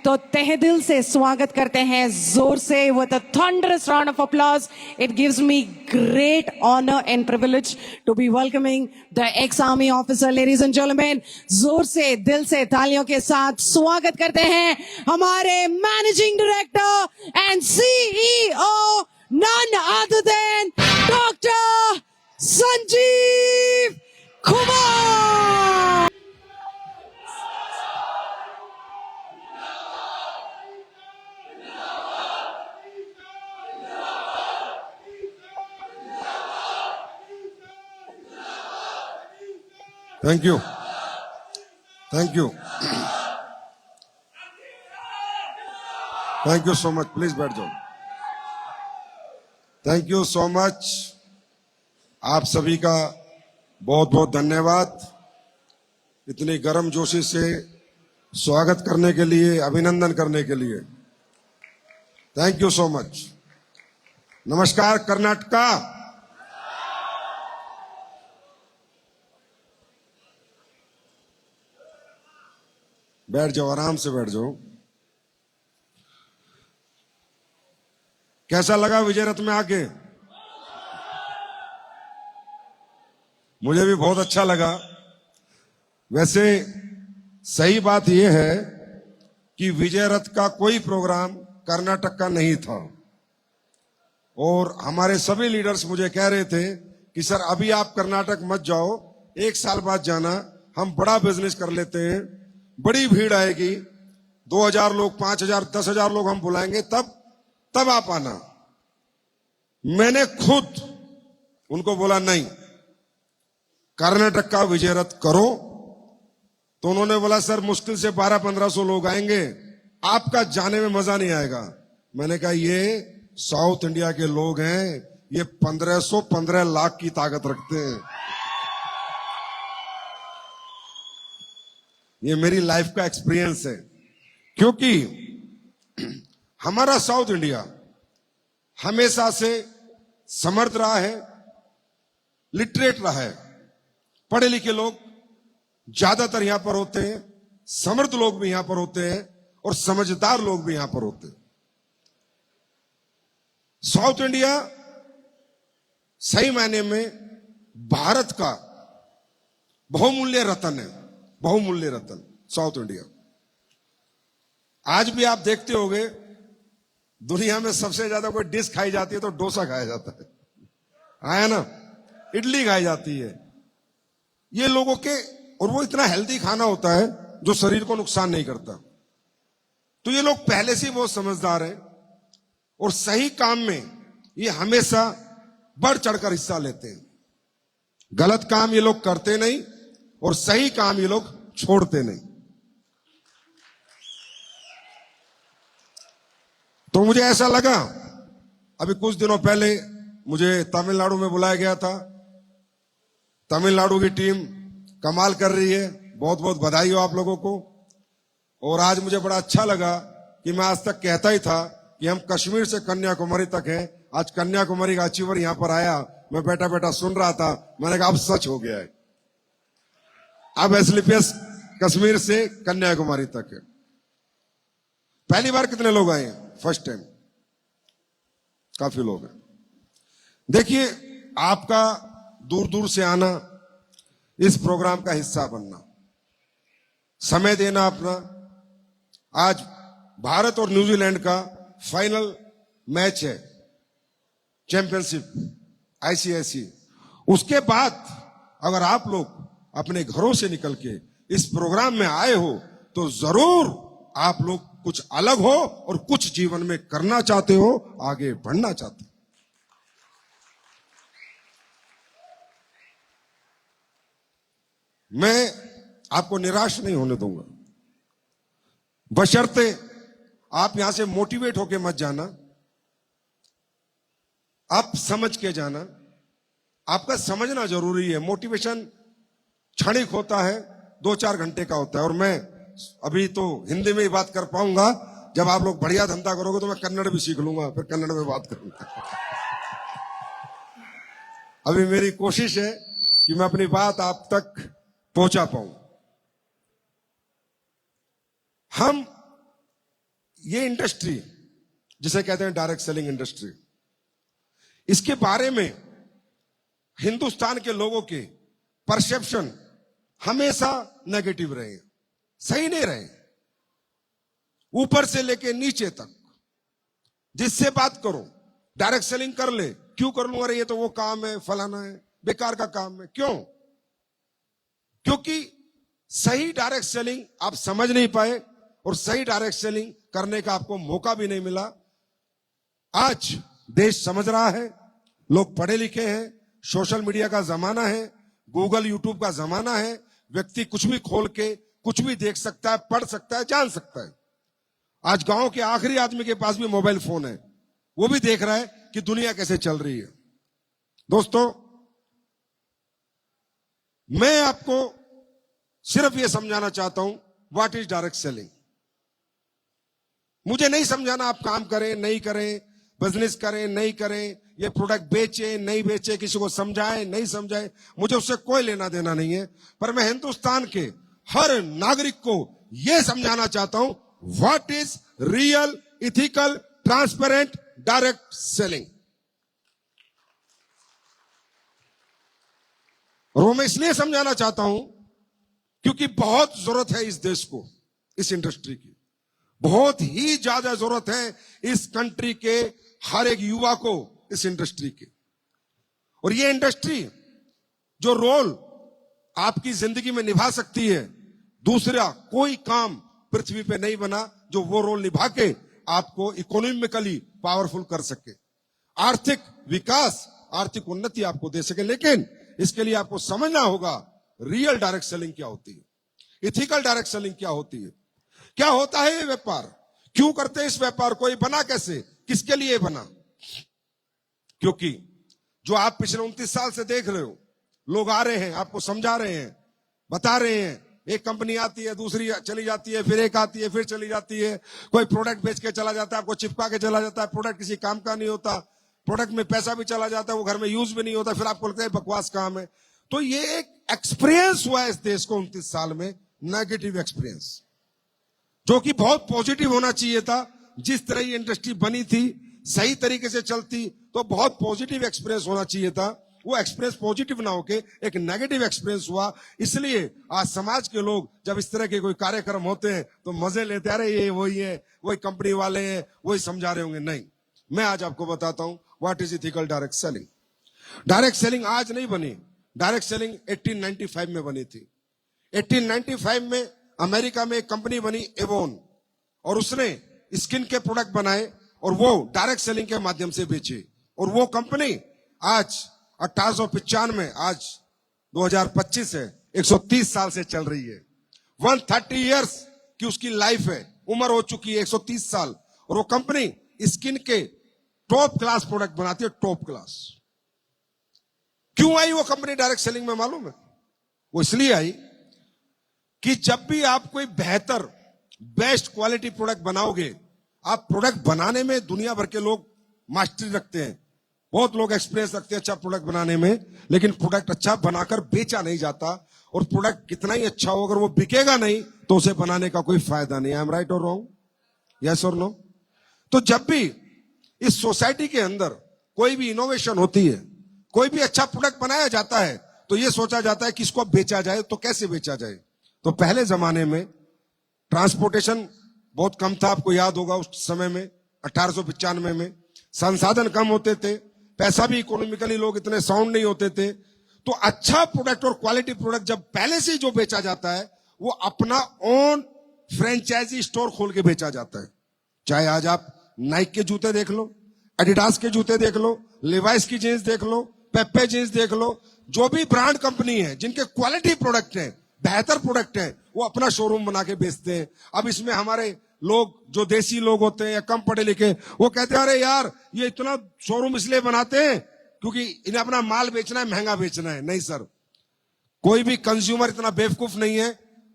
तो तहे दिल से स्वागत करते हैं जोर से with a thunderous round of applause. It gives me great honor and privilege to be welcoming the ex-army officer, ladies and gentlemen. जोर से दिल से तालियों के साथ स्वागत करते हैं हमारे managing director and CEO, none other than Dr. Sanjeev Kumar. Thank you. Thank you. Thank you so much. Please बैठ जाओ. Thank you so much. आप सभी का बहुत बहुत धन्यवाद. इतनी गर्मजोशी से स्वागत करने के लिए, अभिनंदन करने के लिए. Thank you so much. नमस्कार कर्नाटका. बैठ जाओ, आराम से बैठ जाओ. कैसा लगा विजय रथ में आके? मुझे भी बहुत अच्छा लगा. वैसे सही बात यह है कि विजय रथ का कोई प्रोग्राम कर्नाटक का नहीं था और हमारे सभी लीडर्स मुझे कह रहे थे कि सर अभी आप कर्नाटक मत जाओ, एक साल बाद जाना, हम बड़ा बिजनेस कर लेते हैं, बड़ी भीड़ आएगी, 2000 लोग, 5000, 10,000 लोग हम बुलाएंगे, तब आप आना. मैंने खुद उनको बोला नहीं, कर्नाटक का विजय रथ करो. तो उन्होंने बोला सर मुश्किल से 1200-1500 लोग आएंगे, आपका जाने में मजा नहीं आएगा. मैंने कहा ये साउथ इंडिया के लोग हैं, ये 1515 लाख की ताकत रखते हैं. ये मेरी लाइफ का एक्सपीरियंस है. क्योंकि हमारा साउथ इंडिया हमेशा से समर्थ रहा है, लिटरेट रहा है. पढ़े लिखे लोग ज्यादातर यहां पर होते हैं, समर्थ लोग भी यहां पर होते हैं और समझदार लोग भी यहां पर होते हैं. साउथ इंडिया सही मायने में भारत का बहुमूल्य रत्न है. बहुमूल्य रत्न साउथ इंडिया. आज भी आप देखते होंगे दुनिया में सबसे ज्यादा कोई डिश खाई जाती है तो डोसा खाया जाता है, आया ना, इडली खाई जाती है. ये लोगों के, और वो इतना हेल्दी खाना होता है जो शरीर को नुकसान नहीं करता. तो ये लोग पहले से ही बहुत समझदार हैं और सही काम में ये हमेशा बढ़ चढ़कर हिस्सा लेते हैं. गलत काम ये लोग करते नहीं और सही काम ये लोग छोड़ते नहीं. तो मुझे ऐसा लगा, अभी कुछ दिनों पहले मुझे तमिलनाडु में बुलाया गया था. तमिलनाडु की टीम कमाल कर रही है, बहुत बहुत बधाई हो आप लोगों को. और आज मुझे बड़ा अच्छा लगा कि मैं आज तक कहता ही था कि हम कश्मीर से कन्याकुमारी तक हैं. आज कन्याकुमारी का अचीवर यहां पर आया, मैं बैठा बैठा सुन रहा था, मैंने कहा अब सच हो गया है. अब एसलीपीएस कश्मीर से कन्याकुमारी तक है. पहली बार कितने लोग आए हैं? फर्स्ट टाइम काफी लोग हैं. देखिए, आपका दूर दूर से आना, इस प्रोग्राम का हिस्सा बनना, समय देना अपना. आज भारत और न्यूजीलैंड का फाइनल मैच है, चैंपियनशिप आईसीआईसी. उसके बाद अगर आप लोग अपने घरों से निकल के इस प्रोग्राम में आए हो तो जरूर आप लोग कुछ अलग हो और कुछ जीवन में करना चाहते हो, आगे बढ़ना चाहते हो. मैं आपको निराश नहीं होने दूंगा, बशर्ते आप यहां से मोटिवेट होके मत जाना, आप समझ के जाना. आपका समझना जरूरी है. मोटिवेशन क्षणिक होता है, 2-4 घंटे का होता है. और मैं अभी तो हिंदी में ही बात कर पाऊंगा, जब आप लोग बढ़िया धंधा करोगे तो मैं कन्नड़ भी सीख लूंगा, फिर कन्नड़ में बात करूंगा. अभी मेरी कोशिश है कि मैं अपनी बात आप तक पहुंचा पाऊं. हम ये इंडस्ट्री जिसे कहते हैं डायरेक्ट सेलिंग इंडस्ट्री, इसके बारे में हिंदुस्तान के लोगों के परसेप्शन हमेशा नेगेटिव रहे, सही नहीं रहे। ऊपर से लेके नीचे तक जिससे बात करो डायरेक्ट सेलिंग कर ले, क्यों कर लूं, अरे ये तो वो काम है, फलाना है, बेकार का काम है। क्यों? क्योंकि सही डायरेक्ट सेलिंग आप समझ नहीं पाए और सही डायरेक्ट सेलिंग करने का आपको मौका भी नहीं मिला। आज देश समझ रहा है, लोग पढ़े लिखे हैं, सोशल मीडिया का जमाना है, गूगल यूट्यूब का जमाना है, व्यक्ति कुछ भी खोल के कुछ भी देख सकता है, पढ़ सकता है, जान सकता है। आज गांव के आखिरी आदमी के पास भी मोबाइल फोन है, वो भी देख रहा है कि दुनिया कैसे चल रही है। दोस्तों, मैं आपको सिर्फ ये समझाना चाहता हूं व्हाट इज डायरेक्ट सेलिंग। मुझे नहीं समझाना आप काम करें नहीं करें, बिजनेस करें नहीं करें, ये प्रोडक्ट बेचे नहीं बेचे, किसी को समझाए नहीं समझाए, मुझे उससे कोई लेना देना नहीं है। पर मैं हिंदुस्तान के हर नागरिक को यह समझाना चाहता हूं what is real, ethical, transparent direct selling. और वो मैं इसलिए समझाना चाहता हूं क्योंकि बहुत जरूरत है इस देश को, इस इंडस्ट्री की बहुत ही ज्यादा जरूरत है इस कंट्री के हर एक युवा को इस इंडस्ट्री की। और ये इंडस्ट्री जो रोल आपकी जिंदगी में निभा सकती है, दूसरा कोई काम पृथ्वी पे नहीं बना जो वो रोल निभा के आपको इकोनॉमिकली पावरफुल कर सके, आर्थिक विकास, आर्थिक उन्नति आपको दे सके। लेकिन इसके लिए आपको समझना होगा रियल डायरेक्ट सेलिंग क्या होती है, इथिकल डायरेक्ट सेलिंग क्या होती है, क्या होता है ये व्यापार, क्यों करते हैं इस व्यापार को, ये बना कैसे, किसके लिए बना। क्योंकि जो आप पिछले 29 साल से देख रहे हो, लोग आ रहे हैं, आपको समझा रहे हैं, बता रहे हैं, एक कंपनी आती है, दूसरी चली जाती है, फिर एक आती है, फिर चली जाती है, कोई प्रोडक्ट बेच के चला जाता है, आपको चिपका के चला जाता है, प्रोडक्ट किसी काम का नहीं होता, प्रोडक्ट में पैसा भी चला जाता है, वो घर में यूज भी नहीं होता, फिर आपको लगता है बकवास काम है। तो ये एक एक्सपीरियंस हुआ है इस देश को 29 साल में, नेगेटिव एक्सपीरियंस, जो कि बहुत पॉजिटिव होना चाहिए था। जिस तरह ये इंडस्ट्री बनी थी, सही तरीके से चलती तो बहुत पॉजिटिव एक्सपीरियंस होना चाहिए था। वो एक्सपीरियंस पॉजिटिव ना होके एक नेगेटिव एक्सपीरियंस हुआ। इसलिए आज समाज के लोग जब इस तरह के कोई कार्यक्रम होते हैं तो मजे लेते, अरे ये वही है, वही कंपनी वाले हैं, वही समझा रहे होंगे। नहीं, मैं आज आपको बताता हूं what is ethical direct selling. Direct selling आज नहीं बनी, डायरेक्ट सेलिंग 1895 में बनी थी। 1895 में अमेरिका में एक कंपनी बनी एवोन, और उसने स्किन के प्रोडक्ट बनाए और वो डायरेक्ट सेलिंग के माध्यम से बेचे। और वो कंपनी आज 1895, आज 2025 है, 130 साल से चल रही है। 130 इयर्स की उसकी लाइफ है, उम्र हो चुकी है 130 साल। और वो कंपनी स्किन के टॉप क्लास प्रोडक्ट बनाती है, टॉप क्लास। क्यों आई वो कंपनी डायरेक्ट सेलिंग में मालूम है? वो इसलिए आई कि जब भी आप कोई बेहतर, बेस्ट क्वालिटी प्रोडक्ट बनाओगे, आप प्रोडक्ट बनाने में दुनिया भर के लोग मास्टरी रखते हैं, बहुत लोग एक्सपीरियंस रखते हैं अच्छा प्रोडक्ट बनाने में, लेकिन प्रोडक्ट अच्छा बनाकर बेचा नहीं जाता। और प्रोडक्ट कितना ही अच्छा हो, अगर वो बिकेगा नहीं तो उसे बनाने का कोई फायदा नहीं है। आई एम राइट और रॉन्ग? यस और नो? तो जब भी इस सोसाइटी के अंदर कोई भी इनोवेशन होती है, कोई भी अच्छा प्रोडक्ट बनाया जाता है, तो ये सोचा जाता है कि इसको बेचा जाए, तो कैसे बेचा जाए। तो पहले जमाने में ट्रांसपोर्टेशन बहुत कम था, आपको याद होगा उस समय में 1895 में संसाधन कम होते थे, पैसा भी इकोनॉमिकली लोग इतने साउंड नहीं होते थे। तो अच्छा प्रोडक्ट और क्वालिटी प्रोडक्ट जब पहले से ही जो बेचा जाता है, वो अपना ओन फ्रेंचाइजी स्टोर खोल के बेचा जाता है। चाहे आज आप नाइक के जूते देख लो, एडिडास के जूते देख लो, लिवाइस की जींस देख लो, पेप्पे जींस देख लो, जो भी ब्रांड कंपनी है जिनके क्वालिटी प्रोडक्ट है, बेहतर प्रोडक्ट है, वो अपना शोरूम बना के बेचते हैं। अब इसमें हमारे लोग जो देसी लोग होते हैं या कम पढ़े लिखे, वो कहते हैं अरे यार ये इतना शोरूम इसलिए बनाते हैं क्योंकि इन्हें अपना माल बेचना है, महंगा बेचना है। नहीं सर, कोई भी कंज्यूमर इतना बेवकूफ नहीं है।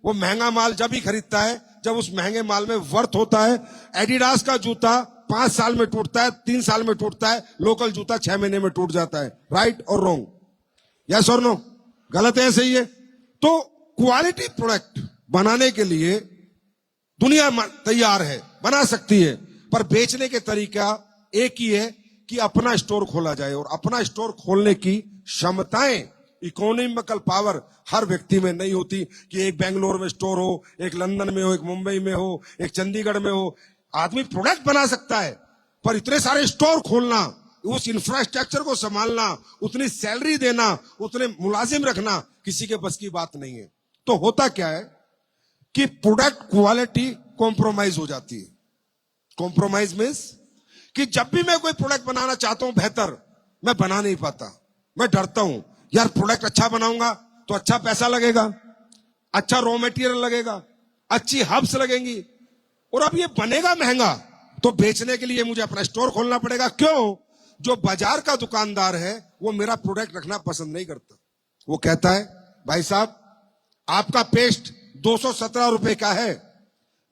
वो महंगा माल जब ही खरीदता है जब उस महंगे माल में वर्थ होता है। एडिडास का जूता 5 साल में टूटता है, 3 साल में टूटता है, लोकल जूता 6 महीने में टूट जाता है। राइट और रॉन्ग? यस और नो? गलत है, सही है? तो क्वालिटी प्रोडक्ट बनाने के लिए दुनिया तैयार है, बना सकती है, पर बेचने के तरीका एक ही है कि अपना स्टोर खोला जाए। और अपना स्टोर खोलने की क्षमताएं, इकोनॉमिकल पावर हर व्यक्ति में नहीं होती कि एक बेंगलोर में स्टोर हो, एक लंदन में हो, एक मुंबई में हो, एक चंडीगढ़ में हो। आदमी प्रोडक्ट बना सकता है, पर इतने सारे स्टोर खोलना, उस इंफ्रास्ट्रक्चर को संभालना, उतनी सैलरी देना, उतने मुलाजिम रखना किसी के बस की बात नहीं है। तो होता क्या है कि प्रोडक्ट क्वालिटी कॉम्प्रोमाइज हो जाती है। कॉम्प्रोमाइज मीन्स कि जब भी मैं कोई प्रोडक्ट बनाना चाहता हूं बेहतर, मैं बना नहीं पाता। मैं डरता हूं, यार प्रोडक्ट अच्छा बनाऊंगा तो अच्छा पैसा लगेगा, अच्छा रॉ मटेरियल लगेगा, अच्छी हब्स लगेंगी, और अब ये बनेगा महंगा, तो बेचने के लिए मुझे अपना स्टोर खोलना पड़ेगा। क्यों? जो बाजार का दुकानदार है वो मेरा प्रोडक्ट रखना पसंद नहीं करता। वो कहता है, भाई साहब आपका पेस्ट 217 रुपए का है,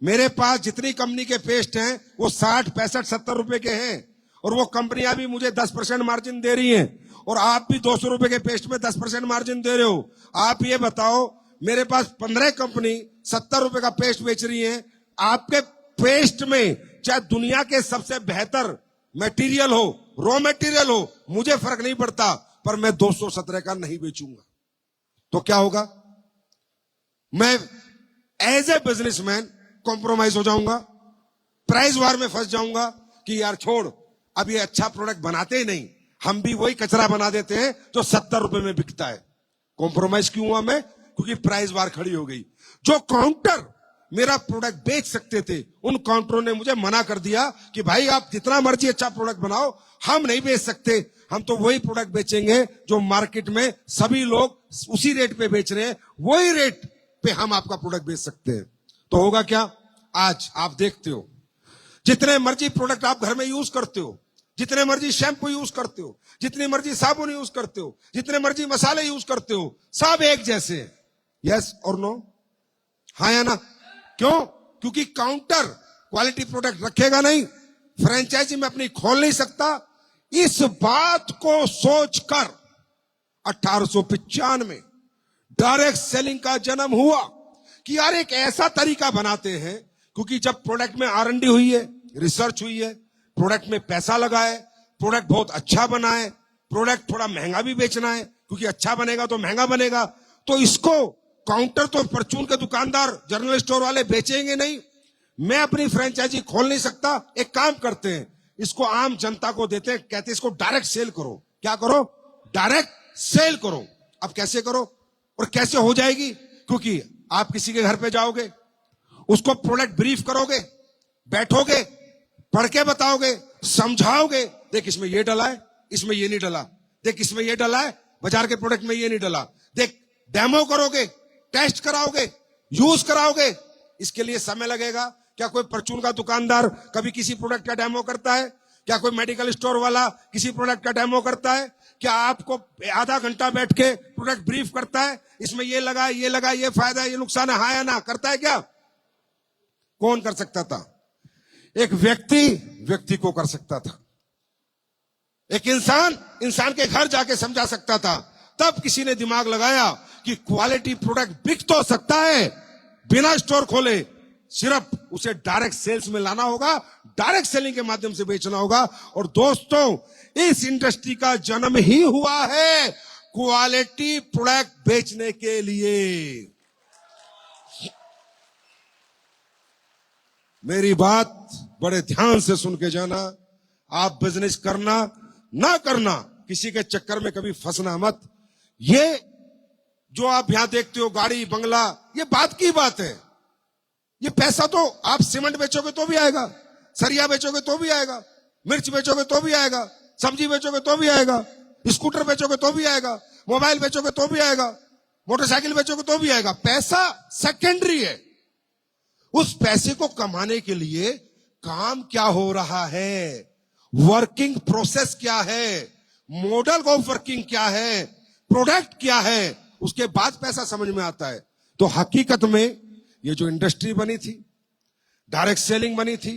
मेरे पास जितनी कंपनी के पेस्ट हैं वो 60, 65, 70 रुपए के हैं, और वो कंपनियां भी मुझे 10% मार्जिन दे रही हैं, और आप भी 200 रुपए के पेस्ट में 10% मार्जिन दे रहे हो। आप ये बताओ, मेरे पास 15 कंपनी 70 रुपए का पेस्ट बेच रही है, आपके पेस्ट में चाहे दुनिया के सबसे बेहतर मटेरियल हो, रॉ मटेरियल हो, मुझे फर्क नहीं पड़ता, पर मैं 217 का नहीं बेचूंगा। तो क्या होगा? मैं एज ए बिजनेसमैन कॉम्प्रोमाइज हो जाऊंगा, प्राइस वार में फंस जाऊंगा कि यार छोड़, अब ये अच्छा प्रोडक्ट बनाते ही नहीं, हम भी वही कचरा बना देते हैं जो 70 रुपए में बिकता है। कॉम्प्रोमाइज क्यों हुआ मैं? क्योंकि प्राइस वार खड़ी हो गई। जो काउंटर मेरा प्रोडक्ट बेच सकते थे, उन काउंटरों ने मुझे मना कर दिया कि भाई आप जितना मर्जी अच्छा प्रोडक्ट बनाओ, हम नहीं बेच सकते, हम तो वही प्रोडक्ट बेचेंगे जो मार्केट में सभी लोग उसी रेट पे बेच रहे हैं, वही रेट पे हम आपका प्रोडक्ट बेच सकते हैं। तो होगा क्या? आज आप देखते हो, जितने मर्जी प्रोडक्ट आप घर में यूज करते हो, जितने मर्जी शैम्पू यूज करते हो, जितनी मर्जी साबुन यूज करते हो, जितने मर्जी मसाले यूज करते हो, सब एक जैसे हैं। यस और नो? हाँ या ना? क्यों? क्योंकि काउंटर क्वालिटी प्रोडक्ट रखेगा नहीं, फ्रेंचाइजी में अपनी खोल नहीं सकता। इस बात को सोचकर 1895 में डायरेक्ट सेलिंग का जन्म हुआ कि यार एक ऐसा तरीका बनाते हैं, क्योंकि जब प्रोडक्ट में R&D हुई है, रिसर्च हुई है, प्रोडक्ट में पैसा लगा है, प्रोडक्ट बहुत अच्छा बना है, प्रोडक्ट थोड़ा महंगा भी बेचना है, क्योंकि अच्छा बनेगा तो महंगा बनेगा, तो इसको काउंटर तो परचून के दुकानदार, जनरल स्टोर वाले बेचेंगे नहीं, मैं अपनी फ्रेंचाइजी खोल नहीं सकता। एक काम करते हैं, इसको आम जनता को देते हैं, कहते हैं इसको डायरेक्ट सेल करो। क्या करो? डायरेक्ट सेल करो। अब कैसे करो और कैसे हो जाएगी? क्योंकि आप किसी के घर पे जाओगे, उसको प्रोडक्ट ब्रीफ करोगे, बैठोगे, पढ़ के बताओगे, समझाओगे, देख इसमें ये डला है, इसमें ये नहीं डला, देख इसमें ये डला है, बाजार के प्रोडक्ट में ये नहीं डला, देख डेमो करोगे, टेस्ट कराओगे, यूज कराओगे। इसके लिए समय लगेगा। क्या कोई परचून का दुकानदार कभी किसी प्रोडक्ट का डेमो करता है? क्या कोई मेडिकल स्टोर वाला किसी प्रोडक्ट का डेमो करता है? क्या आपको आधा घंटा बैठ के प्रोडक्ट ब्रीफ करता है, इसमें ये लगा, ये लगा, ये फायदा है, ये नुकसान है, हाँ या ना? करता है क्या? कौन कर सकता था? एक व्यक्ति को कर सकता था। एक इंसान के घर जाके समझा सकता था। तब किसी ने दिमाग लगाया कि क्वालिटी प्रोडक्ट बिक तो सकता है बिना स्टोर खोले, सिर्फ उसे डायरेक्ट सेल्स में लाना होगा, डायरेक्ट सेलिंग के माध्यम से बेचना होगा। और दोस्तों, इस इंडस्ट्री का जन्म ही हुआ है क्वालिटी प्रोडक्ट बेचने के लिए। मेरी बात बड़े ध्यान से सुन के जाना। आप बिजनेस करना ना करना, किसी के चक्कर में कभी फंसना मत। ये जो आप यहां देखते हो, गाड़ी बंगला, ये बात की बात है। ये पैसा तो आप सीमेंट बेचोगे तो भी आएगा, सरिया बेचोगे तो भी आएगा, मिर्च बेचोगे तो भी आएगा, सब्जी बेचोगे तो भी आएगा, स्कूटर बेचोगे तो भी आएगा, मोबाइल बेचोगे तो भी आएगा, मोटरसाइकिल बेचोगे तो भी आएगा। पैसा सेकेंडरी है। उस पैसे को कमाने के लिए काम क्या हो रहा है, वर्किंग प्रोसेस क्या है, मॉडल ऑफ वर्किंग क्या है, प्रोडक्ट क्या है, उसके बाद पैसा समझ में आता है। तो हकीकत में ये जो इंडस्ट्री बनी थी, डायरेक्ट सेलिंग बनी थी,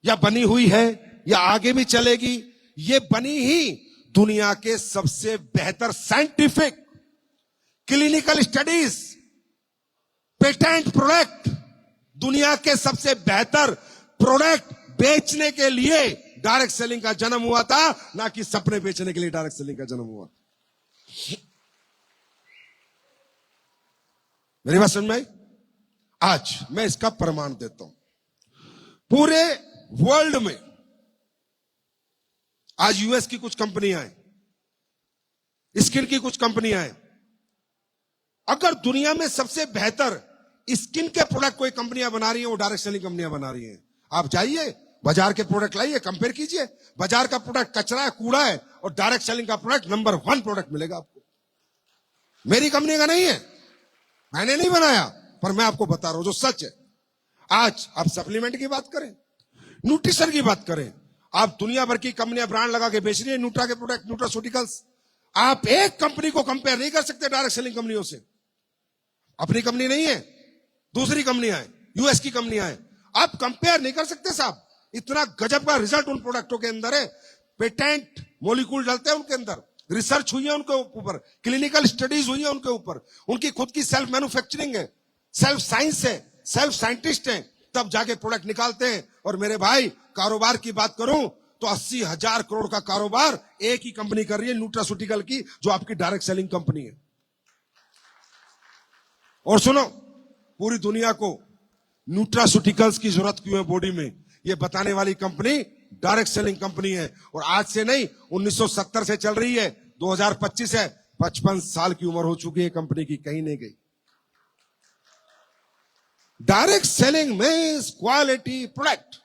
या बनी हुई है, या आगे भी चलेगी, ये बनी ही दुनिया के सबसे बेहतर scientific, clinical studies, patent product, दुनिया के सबसे बेहतर प्रोडक्ट बेचने के लिए डायरेक्ट सेलिंग का जन्म हुआ था, ना कि सपने बेचने के लिए डायरेक्ट सेलिंग का जन्म हुआ। मेरी बात समझ में आई? आज मैं इसका प्रमाण देता हूं। पूरे वर्ल्ड में आज यूएस की कुछ कंपनियां हैं, स्किन की कुछ कंपनियां हैं। अगर दुनिया में सबसे बेहतर स्किन के प्रोडक्ट कोई कंपनियां बना रही हैं, वो डायरेक्ट सेलिंग कंपनियां बना रही हैं। आप जाइए, बाजार के प्रोडक्ट लाइए, कंपेयर कीजिए। बाजार का प्रोडक्ट कचरा है, कूड़ा है, और डायरेक्ट सेलिंग का प्रोडक्ट नंबर 1 प्रोडक्ट मिलेगा आपको। मेरी कंपनी का नहीं है, मैंने नहीं बनाया, पर मैं आपको बता रहा हूं जो सच है। आज आप सप्लीमेंट की बात करें, न्यूट्रिशन की बात करें, आप दुनिया भर की कंपनियां ब्रांड लगा के बेच रही है न्यूट्रा के प्रोडक्ट, न्यूट्रास्यूटिकल्स। आप एक कंपनी को कंपेयर नहीं कर सकते डायरेक्ट सेलिंग कंपनियों से। अपनी कंपनी नहीं है, दूसरी कंपनियां हैं, यूएस की कंपनियां हैं, आप कंपेयर नहीं कर सकते साहब। इतना गजब का रिजल्ट उन प्रोडक्टों के अंदर है। पेटेंट मॉलिक्यूल डालते हैं उनके अंदर, रिसर्च हुई है उनके ऊपर, क्लिनिकल स्टडीज हुई है उनके ऊपर, उनकी खुद की सेल्फ मैन्युफैक्चरिंग है, सेल्फ साइंस है, सेल्फ साइंटिस्ट है, तब जाके प्रोडक्ट निकालते हैं। और मेरे भाई, कारोबार की बात करूं तो 80,000 करोड़ का कारोबार एक ही कंपनी कर रही है, न्यूट्रास्यूटिकल की, जो आपकी डायरेक्ट सेलिंग कंपनी है। और सुनो, पूरी दुनिया को न्यूट्रास्यूटिकल्स की जरूरत क्यों है बॉडी में, ये बताने वाली कंपनी डायरेक्ट सेलिंग कंपनी है। और आज से नहीं, 1970 से चल रही है, 2025 है, 55 साल की उम्र हो चुकी है कंपनी की, कहीं नहीं गई। डायरेक्ट सेलिंग में क्वालिटी प्रोडक्ट।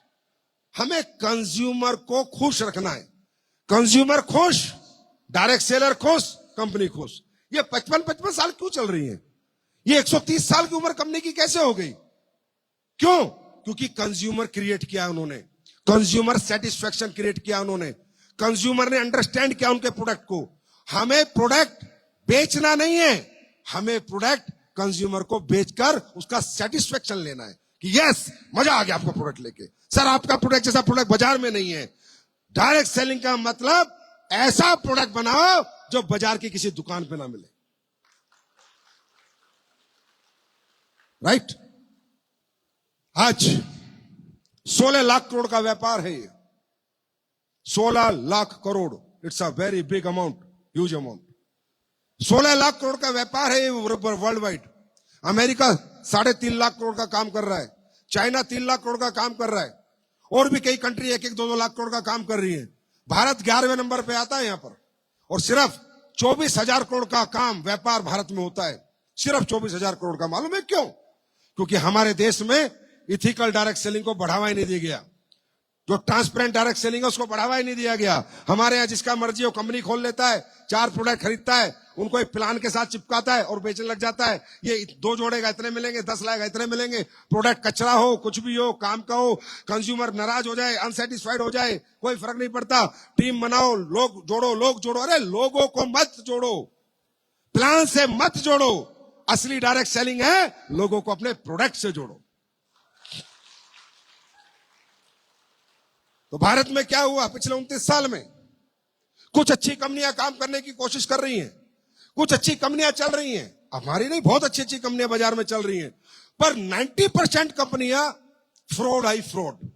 हमें कंज्यूमर को खुश रखना है। कंज्यूमर खुश, डायरेक्ट सेलर खुश, कंपनी खुश। ये 55 साल क्यों चल रही है? ये 130 साल की उम्र कंपनी की कैसे हो गई? क्यों? क्योंकि कंज्यूमर क्रिएट किया उन्होंने, कंज्यूमर सेटिस्फैक्शन क्रिएट किया उन्होंने, कंज्यूमर ने अंडरस्टैंड किया उनके प्रोडक्ट को। हमें प्रोडक्ट बेचना नहीं है, हमें प्रोडक्ट कंज्यूमर को बेचकर उसका सेटिस्फैक्शन लेना है कि यस, मजा आ गया आपका प्रोडक्ट लेके। सर, आपका प्रोडक्ट जैसा प्रोडक्ट बाजार में नहीं है। डायरेक्ट सेलिंग का मतलब ऐसा प्रोडक्ट बनाओ जो बाजार की किसी दुकान पे ना मिले। राइट? आज 16 लाख करोड़ का व्यापार है ये, 16 lakh crore. It's a very big amount, huge amount. 16 lakh crore का व्यापार है world wide. America 3.5 lakh crore का काम कर रहा है, चाइना 3 लाख करोड़ का काम कर रहा है, और भी कई कंट्री 1-2 लाख करोड़ का काम कर रही है। भारत 11वें नंबर पे आता है यहां पर, और सिर्फ 24,000 करोड़ का काम व्यापार भारत में होता है, सिर्फ 24,000 करोड़ का। मालूम है क्यों? क्योंकि हमारे देश में इथिकल डायरेक्ट सेलिंग को बढ़ावा ही नहीं दिया गया। जो ट्रांसपेरेंट डायरेक्ट सेलिंग है उसको बढ़ावा ही नहीं दिया गया। हमारे यहाँ जिसका मर्जी वो कंपनी खोल लेता है, 4 प्रोडक्ट खरीदता है, उनको एक प्लान के साथ चिपकाता है और बेचने लग जाता है। ये 2 जोड़ेगा इतने मिलेंगे, 10 लाएगा इतने मिलेंगे। प्रोडक्ट कचरा हो, कुछ भी हो, काम का हो, कंज्यूमर नाराज हो जाए, अनसेटिस्फाइड हो जाए, कोई फर्क नहीं पड़ता। टीम बनाओ, लोग जोड़ो, लोग जोड़ो। अरे लोगों को मत जोड़ो, प्लान से मत जोड़ो। असली डायरेक्ट सेलिंग है लोगों को अपने प्रोडक्ट से जोड़ो। तो भारत में क्या हुआ पिछले 29 साल में? कुछ अच्छी कंपनियां काम करने की कोशिश कर रही हैं, कुछ अच्छी कंपनियां चल रही हैं, हमारी नहीं, बहुत अच्छी अच्छी कंपनियां बाजार में चल रही हैं, पर 90% कंपनियां फ्रॉड आई, फ्रॉड।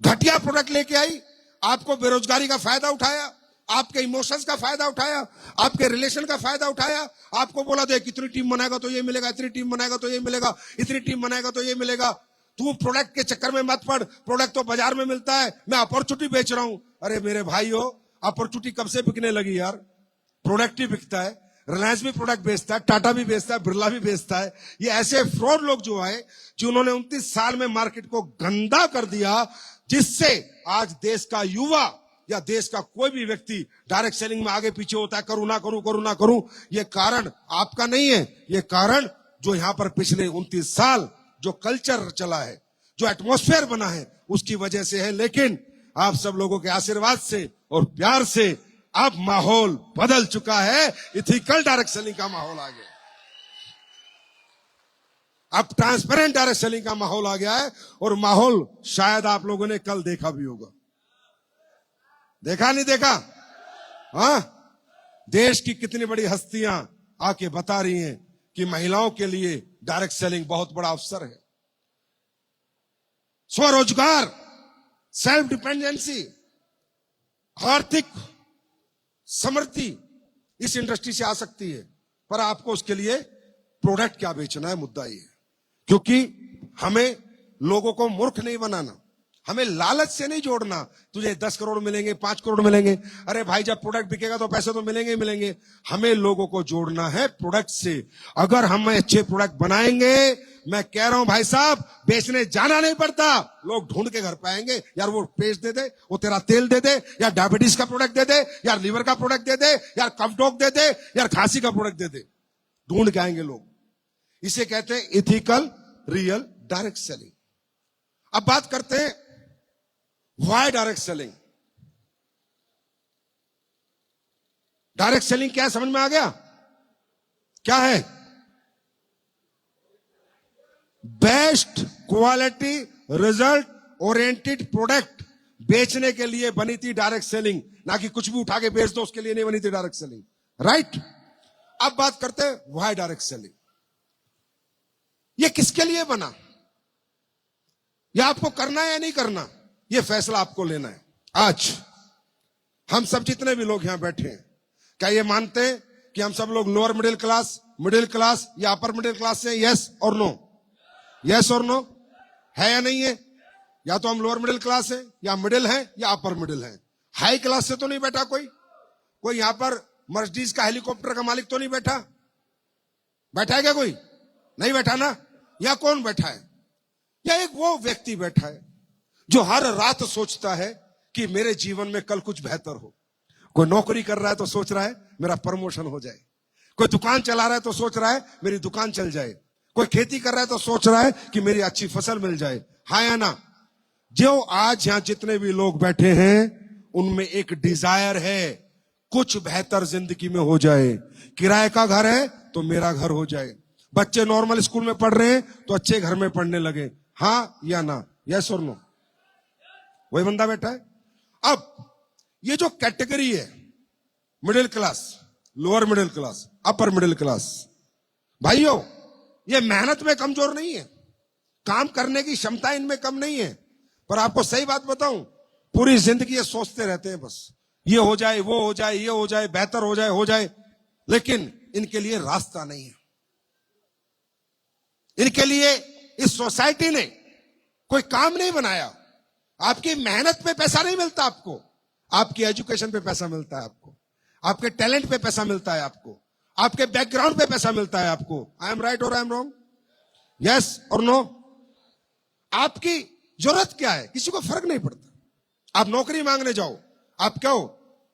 घटिया प्रोडक्ट लेके आई, आपको बेरोजगारी का फायदा उठाया, आपके इमोशंस का फायदा उठाया, आपके रिलेशन का फायदा उठाया, आपको बोला देख इतनी टीम बनाएगा तो ये मिलेगा, इतनी टीम बनाएगा तो ये मिलेगा, इतनी टीम बनाएगा तो ये मिलेगा। तू प्रोडक्ट के चक्कर में मत पड़, प्रोडक्ट तो बाजार में मिलता है, मैं अपॉर्चुनिटी बेच रहा हूं। अरे मेरे भाइयों, अपॉर्चुनिटी कब से बिकने लगी यार? प्रोडक्ट ही बिकता है। रिलायंस भी प्रोडक्ट बेचता है, टाटा भी बेचता है, बिरला भी बेचता है। ये ऐसे फ्रॉड लोग जो आए, जिन्होंने 29 साल में मार्केट को गंदा कर दिया, जिससे आज देश का युवा या देश का कोई भी व्यक्ति डायरेक्ट सेलिंग में आगे पीछे होता है, करूं ना करूं, करूं ना करूं। ये कारण आपका नहीं है, ये कारण जो यहां पर पिछले 29 साल जो कल्चर चला है, जो एटमॉस्फेयर बना है, उसकी वजह से है। लेकिन आप सब लोगों के आशीर्वाद से और प्यार से अब माहौल बदल चुका है, इथिकल डायरेक्ट सेलिंग का माहौल आ गया, अब ट्रांसपेरेंट डायरेक्ट सेलिंग का माहौल आ गया है। और माहौल शायद आप लोगों ने कल देखा भी होगा, देखा नहीं देखा? हाँ, देश की कितनी बड़ी हस्तियां आके बता रही हैं कि महिलाओं के लिए डायरेक्ट सेलिंग बहुत बड़ा अवसर है। स्वरोजगार सेल्फ डिपेंडेंसी, आर्थिक समृद्धि इस इंडस्ट्री से आ सकती है, पर आपको उसके लिए प्रोडक्ट क्या बेचना है, मुद्दा ये है। क्योंकि हमें लोगों को मूर्ख नहीं बनाना, हमें लालच से नहीं जोड़ना। तुझे 10 करोड़ मिलेंगे, 5 करोड़ मिलेंगे, अरे भाई जब प्रोडक्ट बिकेगा तो पैसे तो मिलेंगे ही मिलेंगे। हमें लोगों को जोड़ना है प्रोडक्ट से। अगर हम अच्छे प्रोडक्ट बनाएंगे, मैं कह रहा हूं भाई साहब, बेचने जाना नहीं पड़ता, लोग ढूंढ के घर पे आएंगे। यार वो पेस्ट दे दे, वो तेरा तेल दे दे, यार डायबिटीज का प्रोडक्ट दे दे, यार लीवर का प्रोडक्ट दे दे, यार कफ डॉग दे दे, यार खांसी का प्रोडक्ट दे दे, ढूंढ के आएंगे लोग। इसे कहते हैं इथिकल रियल डायरेक्ट सेलिंग। अब बात करते हैं why direct selling. Direct selling क्या है, समझ में आ गया? क्या है? Best quality result oriented product बेचने के लिए बनी थी डायरेक्ट सेलिंग, ना कि कुछ भी उठा के बेच दो उसके लिए नहीं बनी थी डायरेक्ट सेलिंग, राइट? अब बात करते हैं व्हाई डायरेक्ट सेलिंग। ये किसके लिए बना, या आपको करना है या नहीं करना, ये फैसला आपको लेना है। आज हम सब जितने भी लोग यहां बैठे हैं, क्या ये मानते हैं कि हम सब लोग लोअर मिडिल क्लास या अपर मिडिल क्लास से? यस और नो? यस और नो है या नहीं है? या तो हम लोअर मिडिल क्लास है, या मिडिल है, या अपर मिडिल है। हाई क्लास से तो नहीं बैठा कोई यहां पर मर्सिडीज का हेलीकॉप्टर का मालिक तो नहीं बैठा? बैठा है क्या कोई? नहीं बैठा ना? या कौन बैठा है? या एक वो व्यक्ति बैठा है जो हर रात सोचता है कि मेरे जीवन में कल कुछ बेहतर हो। कोई नौकरी कर रहा है तो सोच रहा है मेरा प्रमोशन हो जाए, कोई दुकान चला रहा है तो सोच रहा है मेरी दुकान चल जाए, कोई खेती कर रहा है तो सोच रहा है कि मेरी अच्छी फसल मिल जाए। हाँ या ना? जो आज यहां जितने भी लोग बैठे हैं उनमें एक डिजायर है, कुछ बेहतर जिंदगी में हो जाए। किराए का घर है तो मेरा घर हो जाए, बच्चे नॉर्मल स्कूल में पढ़ रहे हैं तो अच्छे घर में पढ़ने लगे। हाँ या ना? यस और नो? वही बंदा बैठा है। अब ये जो कैटेगरी है, middle class, lower middle class, upper middle class, भाइयों ये मेहनत में कमजोर नहीं है, काम करने की क्षमता इनमें कम नहीं है, पर आपको सही बात बताऊं, पूरी जिंदगी ये सोचते रहते हैं बस ये हो जाए, वो हो जाए, ये हो जाए, बेहतर हो जाए, लेकिन इनके लिए रास्ता नहीं है। इनके लिए इस सोसाइटी ने कोई काम नहीं बनाया। आपकी मेहनत पे पैसा नहीं मिलता आपको, आपकी एजुकेशन पे पैसा मिलता है आपको, आपके टैलेंट पे पैसा मिलता है आपको, आपके बैकग्राउंड पे पैसा मिलता है आपको। आई एम राइट और आई एम रॉन्ग? यस और नो? आपकी जरूरत क्या है किसी को फर्क नहीं पड़ता। आप नौकरी मांगने जाओ, आप कहो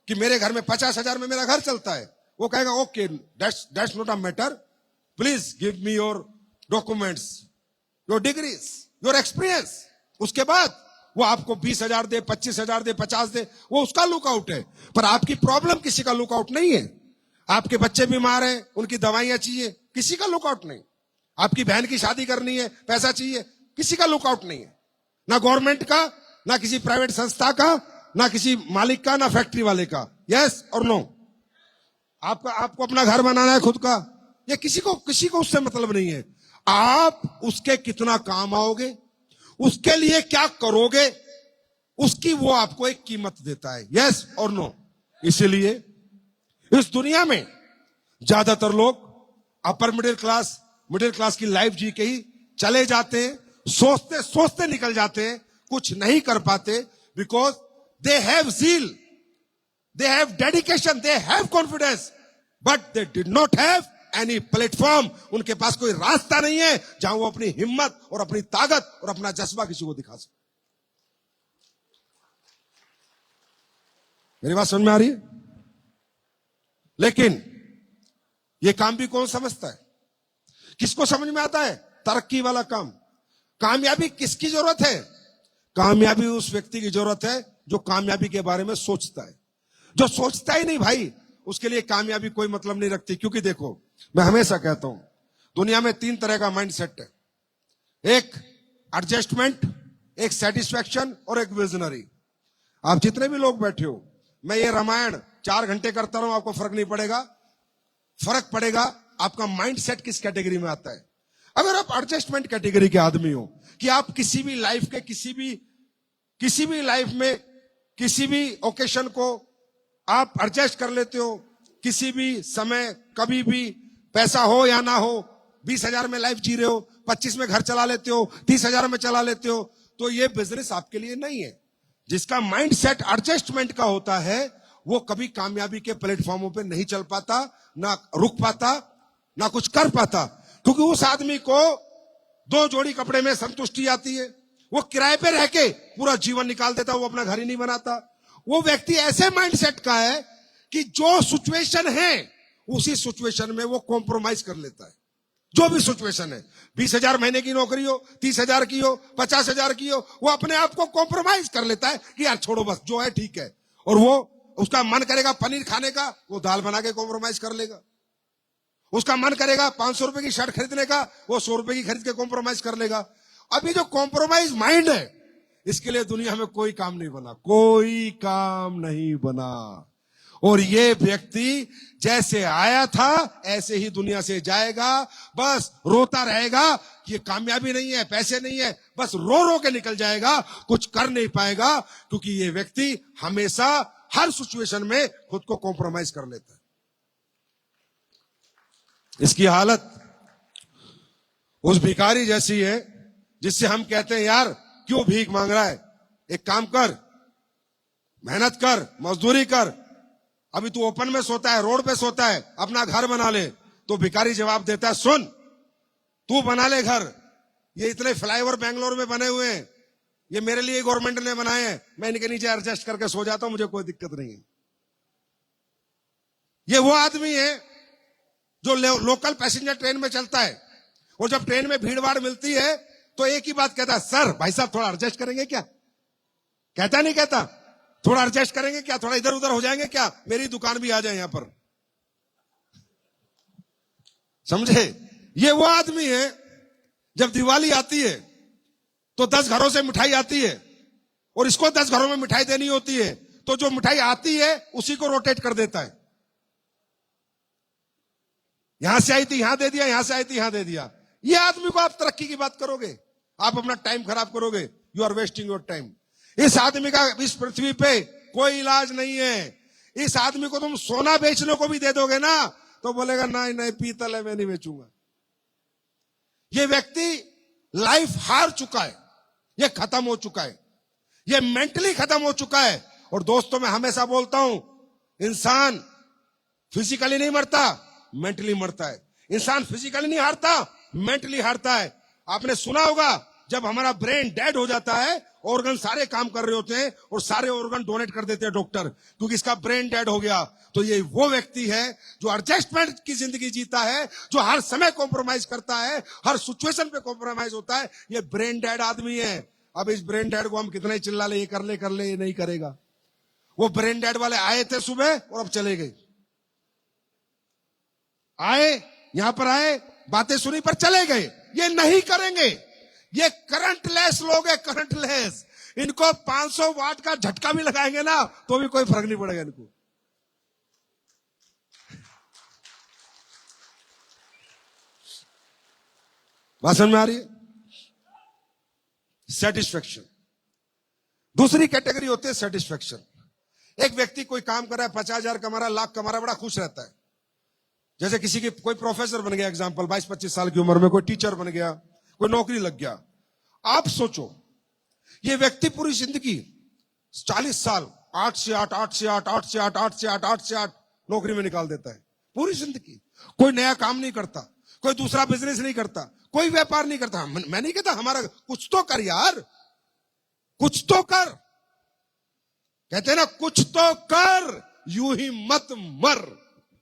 कि मेरे घर में 50,000 में मेरा घर चलता है, वो कहेगा okay that's not a matter, please give me your documents, your degrees, your experience. उसके बाद वो आपको 20,000 दे, 25,000 दे, 50 दे, वो उसका लुकआउट है, पर आपकी प्रॉब्लम किसी का लुकआउट नहीं है। आपके बच्चे बीमार हैं, उनकी दवाइयां चाहिए, किसी का लुकआउट नहीं। आपकी बहन की शादी करनी है, पैसा चाहिए, किसी का लुकआउट नहीं है, ना गवर्नमेंट का, ना किसी प्राइवेट संस्था का, ना किसी मालिक का, ना फैक्ट्री वाले का। यस और नो? आपको अपना घर बनाना है खुद का, ये किसी को उससे मतलब नहीं है। आप उसके कितना काम आओगे, उसके लिए क्या करोगे, उसकी वो आपको एक कीमत देता है। यस और नो? इसीलिए इस दुनिया में ज्यादातर लोग अपर मिडिल क्लास की लाइफ जी के ही चले जाते हैं, सोचते सोचते निकल जाते हैं, कुछ नहीं कर पाते, because they have zeal, they have dedication, they have confidence, but they did not have any platform. उनके पास कोई रास्ता नहीं है जहां वो अपनी हिम्मत और अपनी ताकत और अपना जज्बा किसी को दिखा सके। मेरी बात समझ में आ रही है? लेकिन ये काम भी कौन समझता है? किसको समझ में आता है? तरक्की वाला काम। कामयाबी किसकी जरूरत है? कामयाबी उस व्यक्ति की जरूरत है जो कामयाबी के बारे में सोचता है। जो सोचता ही नहीं भाई, उसके लिए कामयाबी कोई मतलब नहीं रखती। क्योंकि देखो, मैं हमेशा कहता हूं दुनिया में 3 तरह का माइंड सेट है, एक एडजस्टमेंट, एक सेटिस्फैक्शन और एक विजनरी। आप जितने भी लोग बैठे हो, मैं ये रामायण 4 घंटे करता रहूं, आपको फर्क नहीं पड़ेगा। फर्क पड़ेगा आपका माइंड सेट किस कैटेगरी में आता है। अगर आप एडजस्टमेंट कैटेगरी के आदमी हो, कि आप किसी भी लाइफ के किसी भी किसी भी लाइफ में किसी भी ओकेशन को आप एडजस्ट कर लेते हो, किसी भी समय कभी भी, पैसा हो या ना हो, 20,000 में लाइफ जी रहे हो, 25 में घर चला लेते हो, 30,000 में चला लेते हो, तो ये बिजनेस आपके लिए नहीं है। जिसका माइंड सेट एडजस्टमेंट का होता है वो कभी कामयाबी के प्लेटफॉर्मों पे नहीं चल पाता, ना रुक पाता, ना कुछ कर पाता, क्योंकि उस आदमी को 2 जोड़ी कपड़े में संतुष्टि आती है। वो किराए पे रह के पूरा जीवन निकाल देता, वो अपना घर ही नहीं बनाता। वो व्यक्ति ऐसे माइंडसेट का है कि जो सिचुएशन है उसी सिचुएशन में वो कॉम्प्रोमाइज कर लेता है। जो भी सिचुएशन है, 20,000 महीने की नौकरी हो, 30,000 की हो, 50,000 की हो, वो अपने आप को कॉम्प्रोमाइज कर लेता है कि यार छोड़ो बस जो है ठीक है। और वो उसका मन करेगा पनीर खाने का, वो दाल बना के कॉम्प्रोमाइज कर लेगा। उसका मन करेगा 500 रुपए की शर्ट खरीदने का, वो 100 रुपए की खरीद के कॉम्प्रोमाइज कर लेगा। अभी जो कॉम्प्रोमाइज माइंड है, इसके लिए दुनिया में कोई काम नहीं बना, कोई काम नहीं बना। और ये व्यक्ति जैसे आया था ऐसे ही दुनिया से जाएगा, बस रोता रहेगा कि ये कामयाबी नहीं है, पैसे नहीं है, बस रो रो के निकल जाएगा, कुछ कर नहीं पाएगा, क्योंकि ये व्यक्ति हमेशा हर सिचुएशन में खुद को कॉम्प्रोमाइज कर लेता है। इसकी हालत उस भिखारी जैसी है जिससे हम कहते हैं यार क्यों भीख मांग रहा है, एक काम कर, मेहनत कर, मजदूरी कर। अभी तू ओपन में सोता है, रोड पे सोता है, अपना घर बना ले। तो भिखारी जवाब देता है, सुन तू बना ले घर, ये इतने फ्लाईओवर बेंगलोर में बने हुए हैं, ये मेरे लिए गवर्नमेंट ने बनाए हैं, मैं इनके नीचे एडजस्ट करके सो जाता हूं, मुझे कोई दिक्कत नहीं है। ये वो आदमी है जो लोकल पैसेंजर ट्रेन में चलता है, और जब ट्रेन में भीड़ भाड़ मिलती है तो एक ही बात कहता है, सर भाई साहब थोड़ा एडजस्ट करेंगे क्या? कहता नहीं कहता, थोड़ा एडजस्ट करेंगे क्या, थोड़ा इधर उधर हो जाएंगे क्या, मेरी दुकान भी आ जाए यहां पर। समझे? ये वो आदमी है जब दिवाली आती है तो 10 घरों से मिठाई आती है, और इसको 10 घरों में मिठाई देनी होती है, तो जो मिठाई आती है उसी को रोटेट कर देता है। यहां से आई थी यहां दे दिया, यहां से आई थी यहां दे दिया। ये आदमी को आप तरक्की की बात करोगे, आप अपना टाइम खराब करोगे, you are wasting your time. इस आदमी का इस पृथ्वी पे कोई इलाज नहीं है। इस आदमी को तुम सोना बेचने को भी दे दोगे ना तो बोलेगा नहीं नहीं पीतल है, मैं नहीं बेचूंगा। ये व्यक्ति लाइफ हार चुका है, ये खत्म हो चुका है, ये मेंटली खत्म हो चुका है। और दोस्तों मैं हमेशा बोलता हूं, इंसान फिजिकली नहीं मरता, मेंटली मरता है। इंसान फिजिकली नहीं हारता, मेंटली हारता है। आपने सुना होगा जब हमारा ब्रेन डेड हो जाता है, ऑर्गन सारे काम कर रहे होते हैं और सारे ऑर्गन डोनेट कर देते हैं डॉक्टर, क्योंकि इसका ब्रेन डेड हो गया। तो ये वो व्यक्ति है जो एडजस्टमेंट की जिंदगी जीता है, जो हर समय कॉम्प्रोमाइज करता है, हर सिचुएशन पे कॉम्प्रोमाइज होता है। ये ब्रेन डेड आदमी है। अब इस ब्रेन डेड को हम कितना ही चिल्ला ले, ये कर ले, ये नहीं करेगा। वो ब्रेन डेड वाले आए थे सुबह और अब चले गए। आए यहां पर आए, बातें सुनी पर चले गए। ये नहीं करेंगे। ये करंटलेस लोग है, करंटलेस। इनको 500 वाट का झटका भी लगाएंगे ना तो भी कोई फर्क नहीं पड़ेगा इनको। बात समझ में आ रही है? सेटिस्फेक्शन। दूसरी कैटेगरी होती है सेटिस्फेक्शन। एक व्यक्ति कोई काम कर रहा है, 50,000 कमा रहा है, लाख कमा रहा है, बड़ा खुश रहता है। जैसे किसी की कोई प्रोफेसर बन गया, एग्जांपल 22-25 साल की उम्र में कोई टीचर बन गया, कोई नौकरी लग गया। आप सोचो ये व्यक्ति पूरी जिंदगी 40 साल 8 से 8 8 से 8 8 से 8 8 से 8 8 से 8 नौकरी में निकाल देता है। पूरी जिंदगी कोई नया काम नहीं करता, कोई दूसरा बिजनेस नहीं करता, कोई व्यापार नहीं करता। मैं नहीं कहता हमारा कुछ तो कर यार, कुछ तो कर। कहते हैं ना कुछ तो कर, यूं ही मत मर,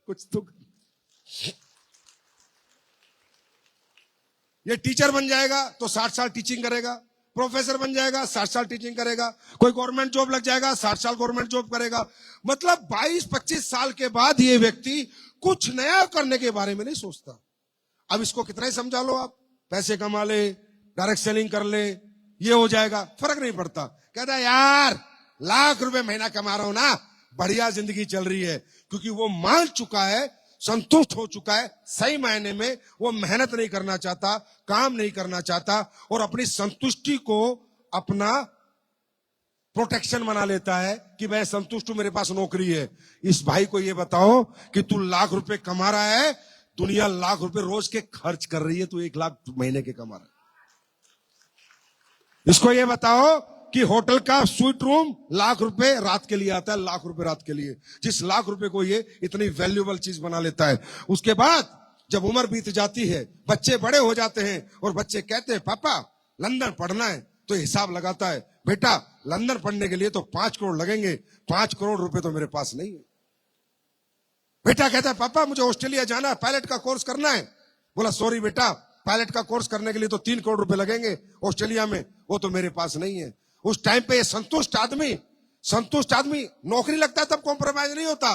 कुछ तो कर। ये टीचर बन जाएगा तो 60 साल टीचिंग करेगा, प्रोफेसर बन जाएगा 60 साल टीचिंग करेगा, कोई गवर्नमेंट जॉब लग जाएगा 60 साल गवर्नमेंट जॉब करेगा। मतलब 22-25 साल के बाद ये व्यक्ति कुछ नया करने के बारे में नहीं सोचता। अब इसको कितना ही समझा लो आप, पैसे कमा ले, डायरेक्ट सेलिंग कर ले, ये हो जाएगा, फर्क नहीं पड़ता। कहता है यार लाख रुपए महीना कमा रहा हूं ना, बढ़िया जिंदगी चल रही है। क्योंकि वो मान चुका है, संतुष्ट हो चुका है। सही मायने में वो मेहनत नहीं करना चाहता, काम नहीं करना चाहता, और अपनी संतुष्टि को अपना प्रोटेक्शन बना लेता है कि मैं संतुष्ट हूं, मेरे पास नौकरी है। इस भाई को ये बताओ कि तू लाख रुपए कमा रहा है, दुनिया लाख रुपए रोज के खर्च कर रही है, तू 1 लाख महीने के कमा रहा है। इसको ये बताओ कि होटल का स्वीट रूम लाख रुपए रात के लिए आता है, लाख रुपए रात के लिए। जिस लाख रुपए को ये इतनी वैल्यूएबल चीज बना लेता है, उसके बाद जब उम्र बीत जाती है, बच्चे बड़े हो जाते हैं और बच्चे कहते हैं पापा लंदन पढ़ना है, तो हिसाब लगाता है, बेटा लंदन पढ़ने के लिए तो 5 करोड़ लगेंगे, 5 करोड़ रुपए तो मेरे पास नहीं है। बेटा कहता है पापा मुझे ऑस्ट्रेलिया जाना है, पायलट का कोर्स करना है। बोला सॉरी बेटा, पायलट का कोर्स करने के लिए तो 3 करोड़ रुपए लगेंगे ऑस्ट्रेलिया में, वो तो मेरे पास नहीं है। उस टाइम पे ये संतुष्ट आदमी नौकरी लगता है तब कॉम्प्रोमाइज नहीं होता।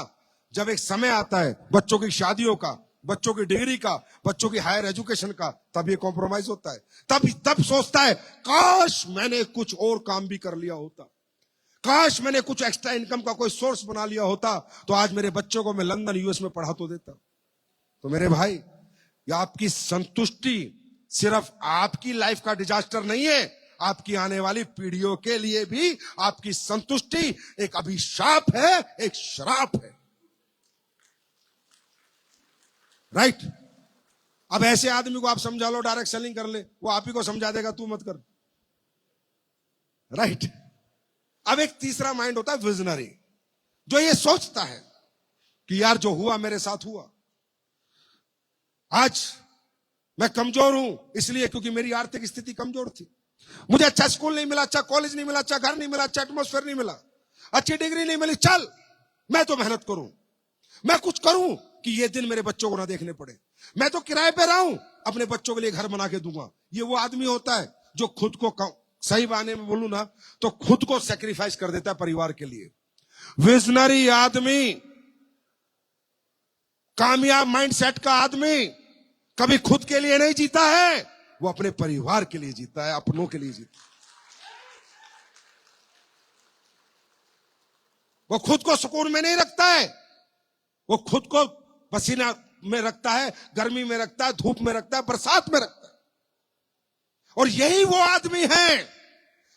जब एक समय आता है बच्चों की शादियों का, बच्चों की डिग्री का, बच्चों की हायर एजुकेशन का, तब ये कॉम्प्रोमाइज होता है। तब सोचता है काश मैंने कुछ और काम भी कर लिया होता, काश मैंने कुछ एक्स्ट्रा इनकम का कोई सोर्स बना लिया होता, तो आज मेरे बच्चों को मैं लंदन यूएस में पढ़ा तो देता। तो मेरे भाई, ये आपकी संतुष्टि सिर्फ आपकी लाइफ का डिजास्टर नहीं है, आपकी आने वाली पीढ़ियों के लिए भी आपकी संतुष्टि एक अभिशाप है, एक श्राप है। राइट? अब ऐसे आदमी को आप समझा लो, डायरेक्ट सेलिंग कर ले, वो आप ही को समझा देगा, तू मत कर। राइट? अब एक तीसरा माइंड होता है विजनरी, जो ये सोचता है कि यार जो हुआ मेरे साथ हुआ। आज मैं कमजोर हूं इसलिए क्योंकि मेरी आर्थिक स्थिति कमजोर थी, मुझे अच्छा स्कूल नहीं मिला, अच्छा कॉलेज नहीं मिला, अच्छा घर नहीं मिला, अच्छा एटमॉस्फेयर नहीं मिला, अच्छी डिग्री नहीं मिली। चल मैं तो मेहनत करूं, मैं कुछ करूं कि ये दिन मेरे बच्चों को ना देखने पड़े। मैं तो किराए पे रहा हूं, अपने बच्चों के लिए घर बना के दूंगा। ये वो आदमी होता है जो खुद को, सही मायने में बोलूं ना तो खुद को सेक्रीफाइस कर देता है परिवार के लिए। विजनरी आदमी, कामयाब माइंडसेट का आदमी कभी खुद के लिए नहीं जीता है, वो अपने परिवार के लिए जीता है, अपनों के लिए जीता है। वो खुद को सुकून में नहीं रखता है, वो खुद को पसीना में रखता है, गर्मी में रखता है, धूप में रखता है, बरसात में रखता है। और यही वो आदमी है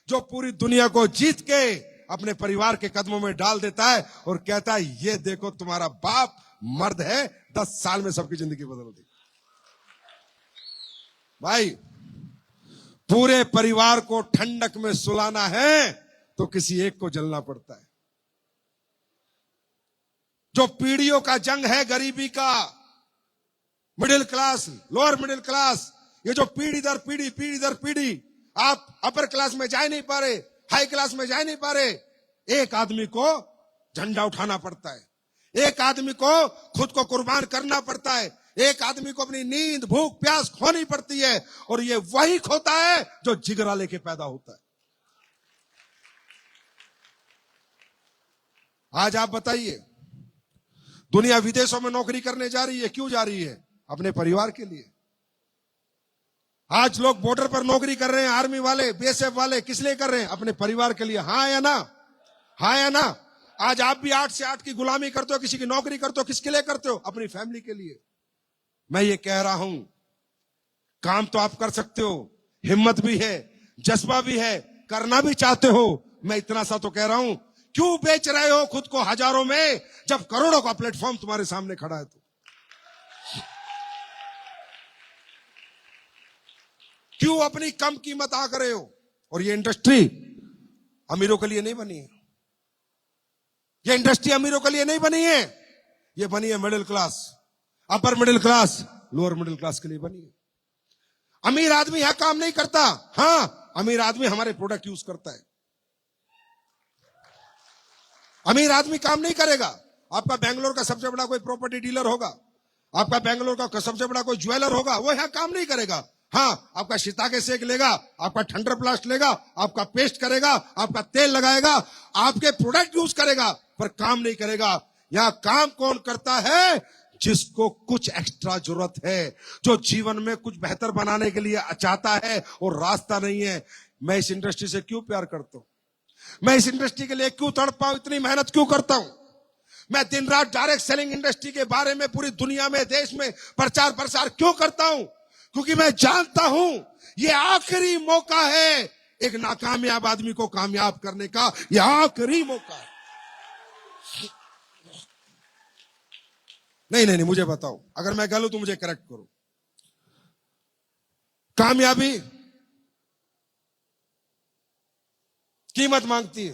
जो पूरी दुनिया को जीत के अपने परिवार के कदमों में डाल देता है और कहता है ये देखो तुम्हारा बाप मर्द है, 10 साल में सबकी जिंदगी बदल दी। भाई, पूरे परिवार को ठंडक में सुलाना है तो किसी एक को जलना पड़ता है। जो पीढ़ियों का जंग है, गरीबी का, middle class, lower middle class, ये जो पीढ़ी दर पीढ़ी, आप अपर क्लास में जा नहीं पा रहे, हाई क्लास में जा नहीं पा रहे। एक आदमी को झंडा उठाना पड़ता है, एक आदमी को खुद को कुर्बान करना पड़ता है, एक आदमी को अपनी नींद, भूख, प्यास खोनी पड़ती है, और ये वही खोता है जो जिगरा लेके पैदा होता है। आज आप बताइए, दुनिया विदेशों में नौकरी करने जा रही है, क्यों जा रही है? अपने परिवार के लिए। आज लोग बॉर्डर पर नौकरी कर रहे हैं, आर्मी वाले, बीएसएफ वाले, किस लिए कर रहे हैं? अपने परिवार के लिए। हाँ या ना? हाँ या ना? आज आप भी 8 से 8 की गुलामी करते हो, किसी की नौकरी करते हो, किसके लिए करते हो? अपनी फैमिली के लिए। मैं ये कह रहा हूं, काम तो आप कर सकते हो, हिम्मत भी है, जज्बा भी है, करना भी चाहते हो। मैं इतना सा तो कह रहा हूं, क्यों बेच रहे हो खुद को हजारों में जब करोड़ों का प्लेटफॉर्म तुम्हारे सामने खड़ा है? तो क्यों अपनी कम कीमत आंक रहे हो? और ये इंडस्ट्री अमीरों के लिए नहीं बनी है, ये इंडस्ट्री अमीरों के लिए नहीं बनी है, ये बनी है middle class, upper middle class, lower middle class के लिए बनी है। अमीर आदमी यहां काम नहीं करता, हां अमीर आदमी हमारे प्रोडक्ट यूज करता है। अमीर आदमी काम नहीं करेगा। आपका बेंगलोर का सबसे बड़ा कोई प्रॉपर्टी डीलर होगा, आपका बेंगलोर का सबसे बड़ा कोई ज्वेलर होगा, वो यहां काम नहीं करेगा। हाँ, आपका शिताके सेक लेगा, आपका ठंडर प्लास्ट लेगा, आपका पेस्ट करेगा, आपका तेल लगाएगा, आपके प्रोडक्ट यूज करेगा, पर काम नहीं करेगा। यहां काम कौन करता है? जिसको कुछ एक्स्ट्रा जरूरत है, जो जीवन में कुछ बेहतर बनाने के लिए चाहता है और रास्ता नहीं है। मैं इस इंडस्ट्री से क्यों प्यार करता हूं, मैं इस इंडस्ट्री के लिए क्यों तड़पा हूं, इतनी मेहनत क्यों करता हूं? मैं दिन रात डायरेक्ट सेलिंग इंडस्ट्री के बारे में पूरी दुनिया में, देश में प्रचार प्रसार क्यों करता हूं? क्योंकि मैं जानता हूं ये आखिरी मौका है एक नाकामयाब आदमी को कामयाब करने का यह आखिरी मौका है। नहीं नहीं नहीं, मुझे बताओ, अगर मैं गलत हूं मुझे करेक्ट करो। कामयाबी कीमत मांगती है,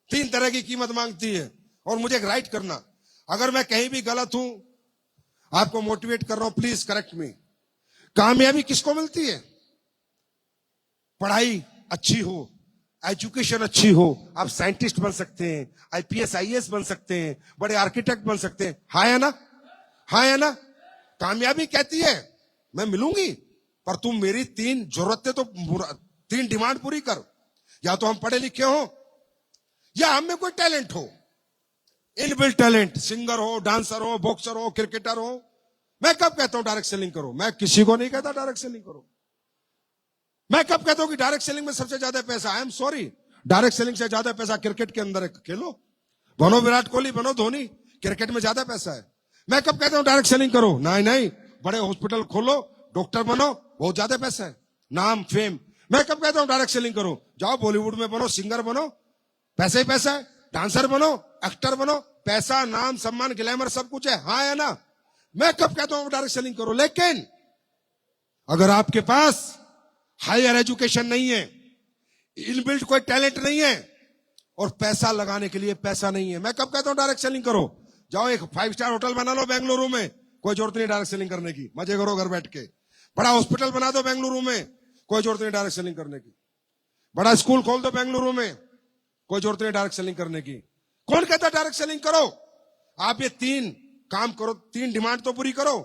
3 तरह की कीमत मांगती है, और मुझे राइट करना। अगर मैं कहीं भी गलत हूं, आपको मोटिवेट कर रहा हूं, प्लीज करेक्ट मी। कामयाबी किसको मिलती है? पढ़ाई अच्छी हो, एजुकेशन अच्छी हो, आप साइंटिस्ट बन सकते हैं, आईपीएस आईएएस बन सकते हैं, बड़े आर्किटेक्ट बन सकते हैं। हाँ है ना? हाँ है ना? कामयाबी कहती है मैं मिलूंगी, पर तुम मेरी 3 जरूरतें तो 3 डिमांड पूरी कर। या तो हम पढ़े लिखे हो, या हम में कोई टैलेंट हो, इनबिल्ट टैलेंट, सिंगर हो, डांसर हो, बॉक्सर हो, क्रिकेटर हो। मैं कब कहता हूं डायरेक्ट सेलिंग करो? मैं किसी को नहीं कहता डायरेक्ट सेलिंग करो। मैं कब कहता हूं कि डायरेक्ट सेलिंग में सबसे ज्यादा पैसा? I am sorry, direct selling से ज्यादा पैसा क्रिकेट के अंदर है। खेलो, बनो विराट कोहली, बनो धोनी, क्रिकेट में ज्यादा पैसा है। मैं कब कहता हूं डायरेक्ट सेलिंग करो? नहीं नहीं, बड़े हॉस्पिटल खोलो, डॉक्टर बनो, बहुत ज्यादा पैसा है, नाम फेम। मैं कब कहता हूं डायरेक्ट सेलिंग करो? जाओ बॉलीवुड में बनो, सिंगर बनो, पैसा ही पैसा है, डांसर बनो, एक्टर बनो, पैसा, नाम, सम्मान, ग्लैमर सब कुछ है। हाँ है ना? मैं कब कहता हूं डायरेक्ट सेलिंग करो? लेकिन अगर आपके पास हायर एजुकेशन नहीं है, इनबिल्ट कोई टैलेंट नहीं है, और पैसा लगाने के लिए पैसा नहीं है, मैं कब कहता हूं डायरेक्ट सेलिंग करो? जाओ एक 5 स्टार होटल बना लो बेंगलुरु में, कोई जरूरत नहीं डायरेक्ट सेलिंग करने की, मजे करो घर बैठ के। बड़ा हॉस्पिटल बना दो बेंगलुरु में, कोई जरूरत नहीं डायरेक्ट सेलिंग करने की। बड़ा स्कूल खोल दो बेंगलुरु में, कोई जरूरत नहीं डायरेक्ट सेलिंग करने की। कौन कहता डायरेक्ट सेलिंग करो? आप ये 3 काम करो, 3 डिमांड तो पूरी करो।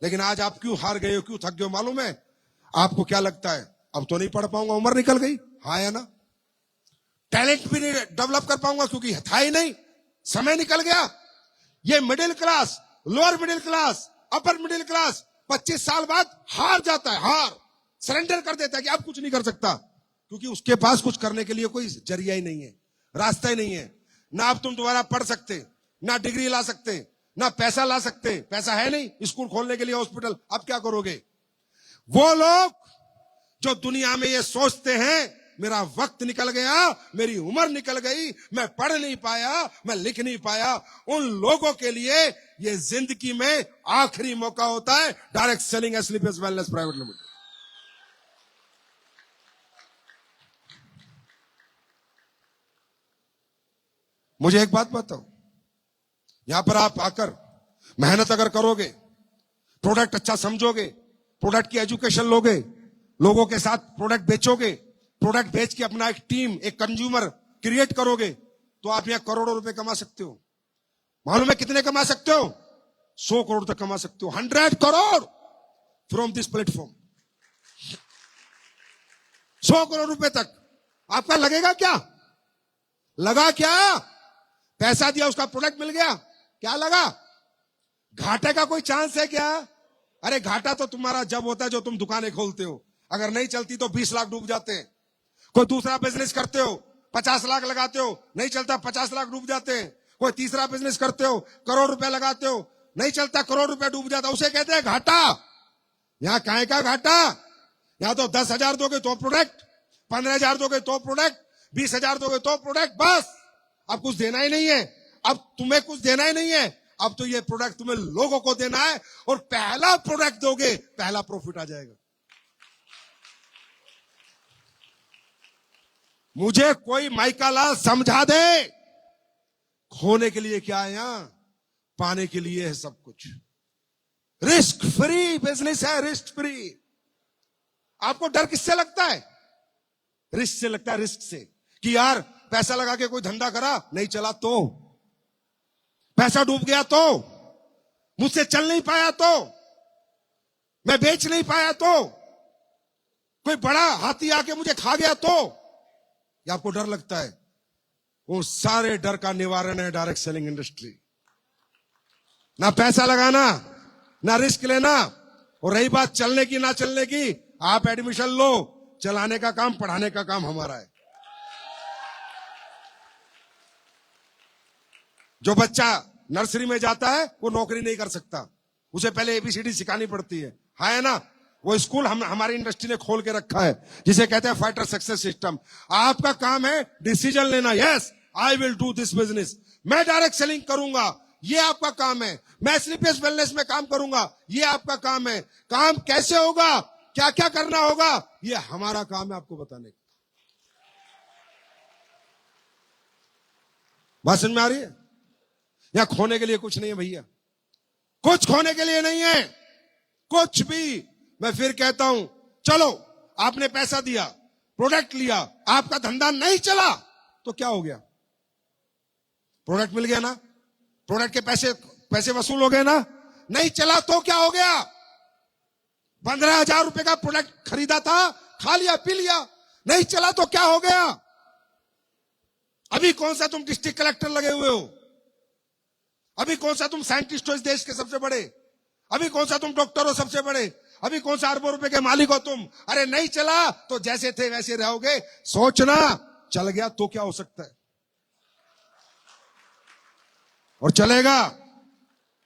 लेकिन आज आप क्यों हार गए हो, क्यों थक गए हो मालूम है? आपको क्या लगता है अब तो नहीं पढ़ पाऊंगा, उम्र निकल गई। हाँ है ना? टैलेंट भी नहीं डेवलप कर पाऊंगा क्योंकि था ही नहीं, समय निकल गया। ये middle class, lower middle class, upper middle class 25 साल बाद हार जाता है, हार सरेंडर कर देता है कि अब कुछ नहीं कर सकता, क्योंकि उसके पास कुछ करने के लिए कोई जरिया ही नहीं है, रास्ता ही नहीं है। ना अब तुम दोबारा पढ़ सकते, ना डिग्री ला सकते, ना पैसा ला सकते, पैसा है नहीं स्कूल खोलने के लिए, हॉस्पिटल। अब क्या करोगे? वो लोग जो दुनिया में ये सोचते हैं मेरा वक्त निकल गया, मेरी उम्र निकल गई, मैं पढ़ नहीं पाया, मैं लिख नहीं पाया, उन लोगों के लिए ये जिंदगी में आखिरी मौका होता है direct selling SLPS wellness private limited. मुझे एक बात बताओ, यहां पर आप आकर मेहनत अगर करोगे, प्रोडक्ट अच्छा समझोगे, प्रोडक्ट की एजुकेशन लोगे, लोगों के साथ प्रोडक्ट बेचोगे, प्रोडक्ट बेच के अपना एक टीम, एक कंज्यूमर क्रिएट करोगे, तो आप यहां करोड़ों रुपए कमा सकते हो। मालूम है कितने कमा सकते हो? 100 करोड़ तक कमा सकते हो, 100 crore from this platform. 100 crore रुपए तक आपका लगेगा क्या? लगा क्या? पैसा दिया, उसका प्रोडक्ट मिल गया, क्या लगा? घाटे का कोई चांस है क्या? अरे घाटा तो तुम्हारा जब होता है जो तुम दुकानें खोलते हो, अगर नहीं चलती तो 20 लाख डूब जाते हैं। कोई दूसरा बिजनेस करते हो, 50 लाख लगाते हो, नहीं चलता 50 लाख डूब जाते हैं। कोई तीसरा बिजनेस करते हो, करोड़ रुपए लगाते हो, नहीं चलता करोड़ रुपए डूब जाता, उसे कहते हैं घाटा। यहां काहे का घाटा? यहां तो 10,000 दोगे तो प्रोडक्ट, 15,000 दोगे तो प्रोडक्ट, 20,000 दोगे तो प्रोडक्ट, बस। अब कुछ देना ही नहीं है, अब तुम्हें कुछ देना ही नहीं है, अब तो ये प्रोडक्ट तुम्हें लोगों को देना है, और पहला प्रोडक्ट दोगे पहला प्रॉफिट आ जाएगा। मुझे कोई माइका लाल समझा दे, खोने के लिए क्या है यहां, पाने के लिए है सब कुछ। रिस्क फ्री बिजनेस है, रिस्क फ्री। आपको डर किससे लगता है? रिस्क से लगता है, रिस्क से, कि यार पैसा लगा के कोई धंधा करा, नहीं चला तो, पैसा डूब गया तो, मुझसे चल नहीं पाया तो, मैं बेच नहीं पाया तो, कोई बड़ा हाथी आके मुझे खा गया तो, ये आपको डर लगता है। वो सारे डर का निवारण है डायरेक्ट सेलिंग इंडस्ट्री। ना पैसा लगाना, ना रिस्क लेना, और रही बात चलने की ना चलने की, आप एडमिशन लो, चलाने का काम, पढ़ाने का काम हमारा है। जो बच्चा नर्सरी में जाता है वो नौकरी नहीं कर सकता, उसे पहले एबीसीडी सिखानी पड़ती है। हाँ है ना? वो स्कूल हम हमारी इंडस्ट्री ने खोल के रखा है, जिसे कहते हैं फाइटर सक्सेस सिस्टम। आपका काम है डिसीजन लेना। Yes, I will do this business, मैं डायरेक्ट सेलिंग करूंगा, ये आपका काम है। मैं स्लीपियस वेलनेस में काम करूंगा, ये आपका काम है। काम कैसे होगा, क्या क्या करना होगा, ये हमारा काम है आपको बताने का। बात समझ में आ रही है? यहां खोने के लिए कुछ नहीं है भैया, कुछ खोने के लिए नहीं है, कुछ भी। मैं फिर कहता हूं, चलो आपने पैसा दिया, प्रोडक्ट लिया, आपका धंधा नहीं चला तो क्या हो गया? प्रोडक्ट मिल गया ना, प्रोडक्ट के पैसे वसूल हो गए ना। नहीं चला तो क्या हो गया? 15,000 रुपए का प्रोडक्ट खरीदा था, खा लिया पी लिया, नहीं चला तो क्या हो गया? अभी कौन सा तुम डिस्ट्रिक्ट कलेक्टर लगे हुए हो? अभी कौन सा तुम साइंटिस्ट हो इस देश के सबसे बड़े? अभी कौन सा तुम डॉक्टर हो सबसे बड़े? अभी कौन सा अरबों रुपए के मालिक हो तुम? अरे नहीं चला तो जैसे थे वैसे रहोगे। सोचना, चल गया तो क्या हो सकता है, और चलेगा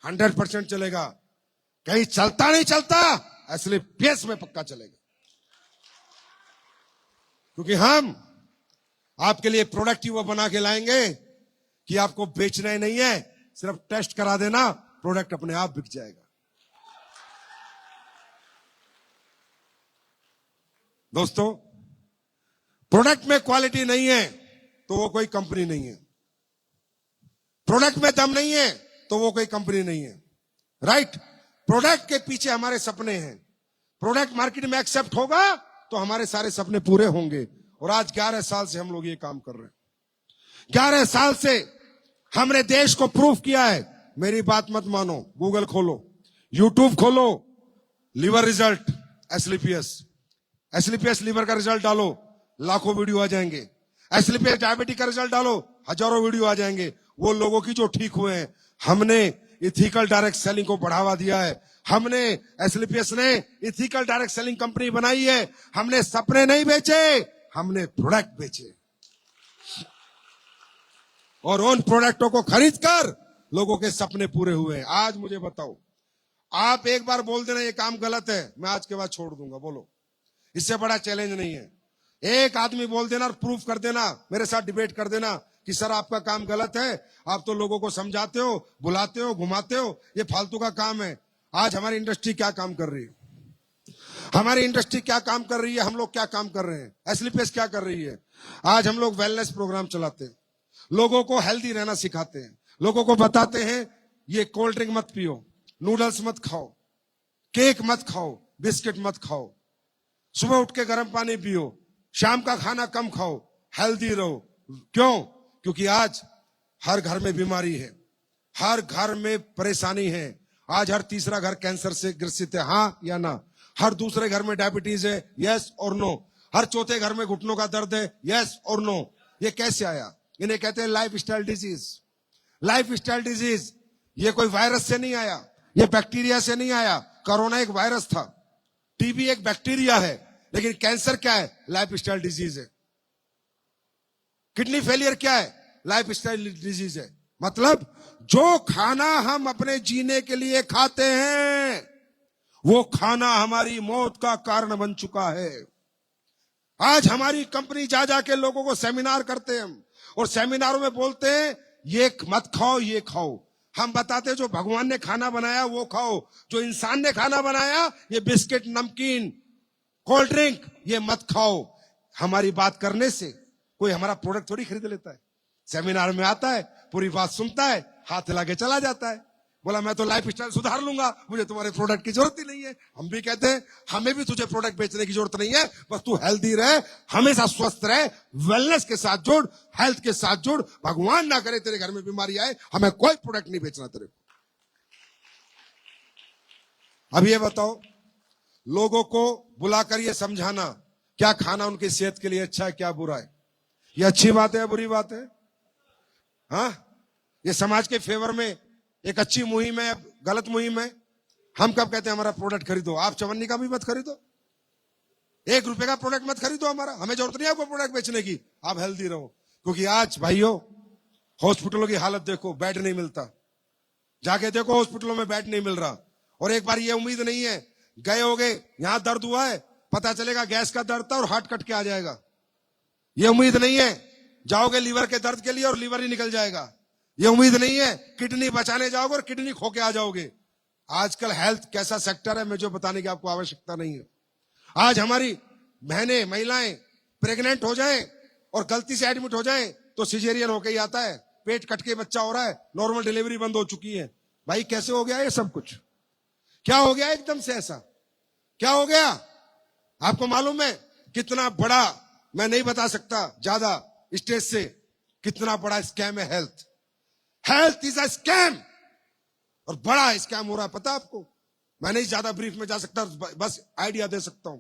100% चलेगा। कहीं चलता नहीं चलता, असली पेस में पक्का चलेगा। क्योंकि हम आपके लिए प्रोडक्ट ही वो बना के लाएंगे कि आपको बेचना ही नहीं है, सिर्फ टेस्ट करा देना, प्रोडक्ट अपने आप बिक जाएगा। दोस्तों, प्रोडक्ट में क्वालिटी नहीं है तो वो कोई कंपनी नहीं है, प्रोडक्ट में दम नहीं है तो वो कोई कंपनी नहीं है। राइट? प्रोडक्ट के पीछे हमारे सपने हैं, प्रोडक्ट मार्केट में एक्सेप्ट होगा तो हमारे सारे सपने पूरे होंगे। और आज 11 साल से हम लोग ये काम कर रहे हैं, 11 साल से हमने देश को प्रूफ किया है। मेरी बात मत मानो, गूगल खोलो, यूट्यूब खोलो, लीवर रिजल्ट, एस्लीपियस लीवर का रिजल्ट डालो, लाखों वीडियो आ जाएंगे। एस्लीपियस डायबिटिक का रिजल्ट डालो, हजारों वीडियो आ जाएंगे। वो लोगों की जो ठीक हुए हैं। हमने इथिकल डायरेक्ट सेलिंग को बढ़ावा दिया है। हमने एस्लीपियस ने इथिकल डायरेक्ट सेलिंग कंपनी बनाई है। हमने सपने नहीं बेचे, हमने प्रोडक्ट बेचे, और उन प्रोडक्टों को खरीद कर लोगों के सपने पूरे हुए हैं। आज मुझे बताओ, आप एक बार बोल देना ये काम गलत है, मैं आज के बाद छोड़ दूंगा, बोलो, इससे बड़ा चैलेंज नहीं है। एक आदमी बोल देना और प्रूफ कर देना, मेरे साथ डिबेट कर देना कि सर आपका काम गलत है, आप तो लोगों को समझाते हो, बुलाते हो, घुमाते हो, ये फालतू का काम है। आज हमारी इंडस्ट्री क्या काम कर रही है, हमारी इंडस्ट्री क्या काम कर रही है, हम लोग क्या काम कर रहे हैं, एस्लीपियस क्या कर रही है। आज हम लोग वेलनेस प्रोग्राम चलाते हैं, लोगों को हेल्दी रहना सिखाते हैं, लोगों को बताते हैं ये कोल्ड ड्रिंक मत पियो, नूडल्स मत खाओ, केक मत खाओ, बिस्किट मत खाओ, सुबह उठ के गर्म पानी पियो, शाम का खाना कम खाओ, हेल्दी रहो। क्यों? क्योंकि आज हर घर में बीमारी है, हर घर में परेशानी है। आज हर तीसरा घर कैंसर से ग्रसित है, हाँ या ना? हर दूसरे घर में डायबिटीज है, यस और नो? हर चौथे घर में घुटनों का दर्द है, यस और नो? ये कैसे आया? इन्हें कहते हैं life style disease. Life style disease ये कोई वायरस से नहीं आया, ये बैक्टीरिया से नहीं आया। कोरोना एक वायरस था, टीबी एक बैक्टीरिया है, लेकिन कैंसर क्या है? लाइफ स्टाइल डिजीज है। किडनी फेलियर क्या है? लाइफ स्टाइल डिजीज है। मतलब जो खाना हम अपने जीने के लिए खाते हैं, वो खाना हमारी मौत का कारण बन चुका है। आज हमारी कंपनी जा जाके लोगों को सेमिनार करते हैं हम, और सेमिनारों में बोलते हैं ये मत खाओ, ये खाओ। हम बताते हैं जो भगवान ने खाना बनाया वो खाओ, जो इंसान ने खाना बनाया ये बिस्किट, नमकीन, कोल्ड ड्रिंक ये मत खाओ। हमारी बात करने से कोई हमारा प्रोडक्ट थोड़ी खरीद लेता है। सेमिनार में आता है, पूरी बात सुनता है, हाथ हिला के चला जाता है, बोला मैं तो लाइफ स्टाइल सुधार लूंगा, मुझे तुम्हारे प्रोडक्ट की जरूरत ही नहीं है। हम भी कहते हैं हमें भी तुझे प्रोडक्ट बेचने की जरूरत नहीं है, बस तू हेल्दी रहे, हमेशा स्वस्थ रहे, वेलनेस के साथ जुड़, हेल्थ के साथ जुड़। भगवान ना करे तेरे घर में बीमारी आए, हमें कोई प्रोडक्ट नहीं बेचना तेरे को। अब ये बताओ, लोगों को बुलाकर ये समझाना क्या खाना उनकी सेहत के लिए अच्छा है, क्या बुरा है, ये अच्छी बात है या बुरी बात है? हाँ, ये समाज के फेवर में एक अच्छी मुहिम है, गलत मुहिम है? हम कब कहते हैं हमारा प्रोडक्ट खरीदो? आप चवन्नी का भी मत खरीदो, 1 रुपए का प्रोडक्ट मत खरीदो हमारा, हमें जरूरत नहीं है आपको प्रोडक्ट बेचने की, आप हेल्दी रहो। क्योंकि आज भाइयों हॉस्पिटलों की हालत देखो, बेड नहीं मिलता, जाके देखो हॉस्पिटलों में बेड नहीं मिल रहा। और एक बार ये उम्मीद नहीं है गए होगे, यहां दर्द हुआ है, पता चलेगा गैस का दर्द था और हार्ट कट के आ जाएगा। ये उम्मीद नहीं है। जाओगे लीवर के दर्द के लिए और लीवर ही निकल जाएगा। ये उम्मीद नहीं है। किडनी बचाने जाओगे और किडनी खो के आ जाओगे। आजकल हेल्थ कैसा सेक्टर है, मैं जो बताने की आपको आवश्यकता नहीं है। आज हमारी बहनें, महिलाएं प्रेग्नेंट हो जाएं और गलती से एडमिट हो जाएं तो सिजेरियन होके ही आता है, पेट कट के बच्चा हो रहा है, नॉर्मल डिलीवरी बंद हो चुकी है। भाई कैसे हो गया ये सब कुछ? क्या हो गया एकदम से ऐसा? क्या हो गया? आपको मालूम है कितना बड़ा, मैं नहीं बता सकता ज्यादा स्टेज से, कितना बड़ा स्कैम है health. Health is a scam और बड़ा स्कैम हो रहा है, पता आपको? मैं नहीं ज्यादा ब्रीफ में जा सकता, बस आइडिया दे सकता हूं।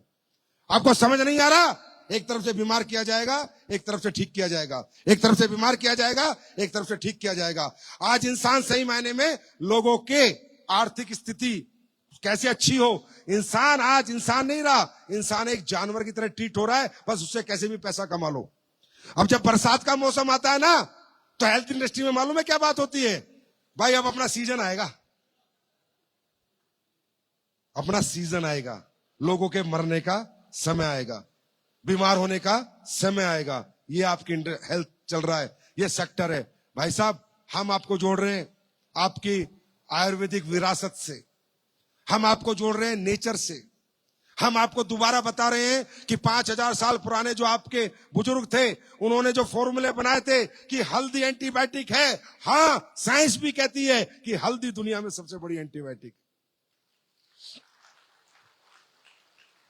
आपको समझ नहीं आ रहा? एक तरफ से बीमार किया जाएगा, एक तरफ से ठीक किया जाएगा, एक तरफ से बीमार किया जाएगा, एक तरफ से ठीक किया जाएगा। आज इंसान सही मायने में लोगों के आर्थिक स्थिति कैसे अच्छी हो, इंसान आज इंसान नहीं रहा, इंसान एक जानवर की तरह ट्रीट हो रहा है, बस उससे कैसे भी पैसा कमा लो। अब जब बरसात का मौसम आता है ना, तो हेल्थ इंडस्ट्री में मालूम है क्या बात होती है? भाई अब अपना सीजन आएगा, अपना सीजन आएगा, लोगों के मरने का समय आएगा, बीमार होने का समय आएगा। ये आपकी हेल्थ चल रहा है, ये सेक्टर है। भाई साहब, हम आपको जोड़ रहे हैं आपकी आयुर्वेदिक विरासत से, हम आपको जोड़ रहे हैं नेचर से। हम आपको दोबारा बता रहे हैं कि 5000 साल पुराने जो आपके बुजुर्ग थे, उन्होंने जो फॉर्मूले बनाए थे कि हल्दी एंटीबायोटिक है, हाँ साइंस भी कहती है कि हल्दी दुनिया में सबसे बड़ी एंटीबायोटिक।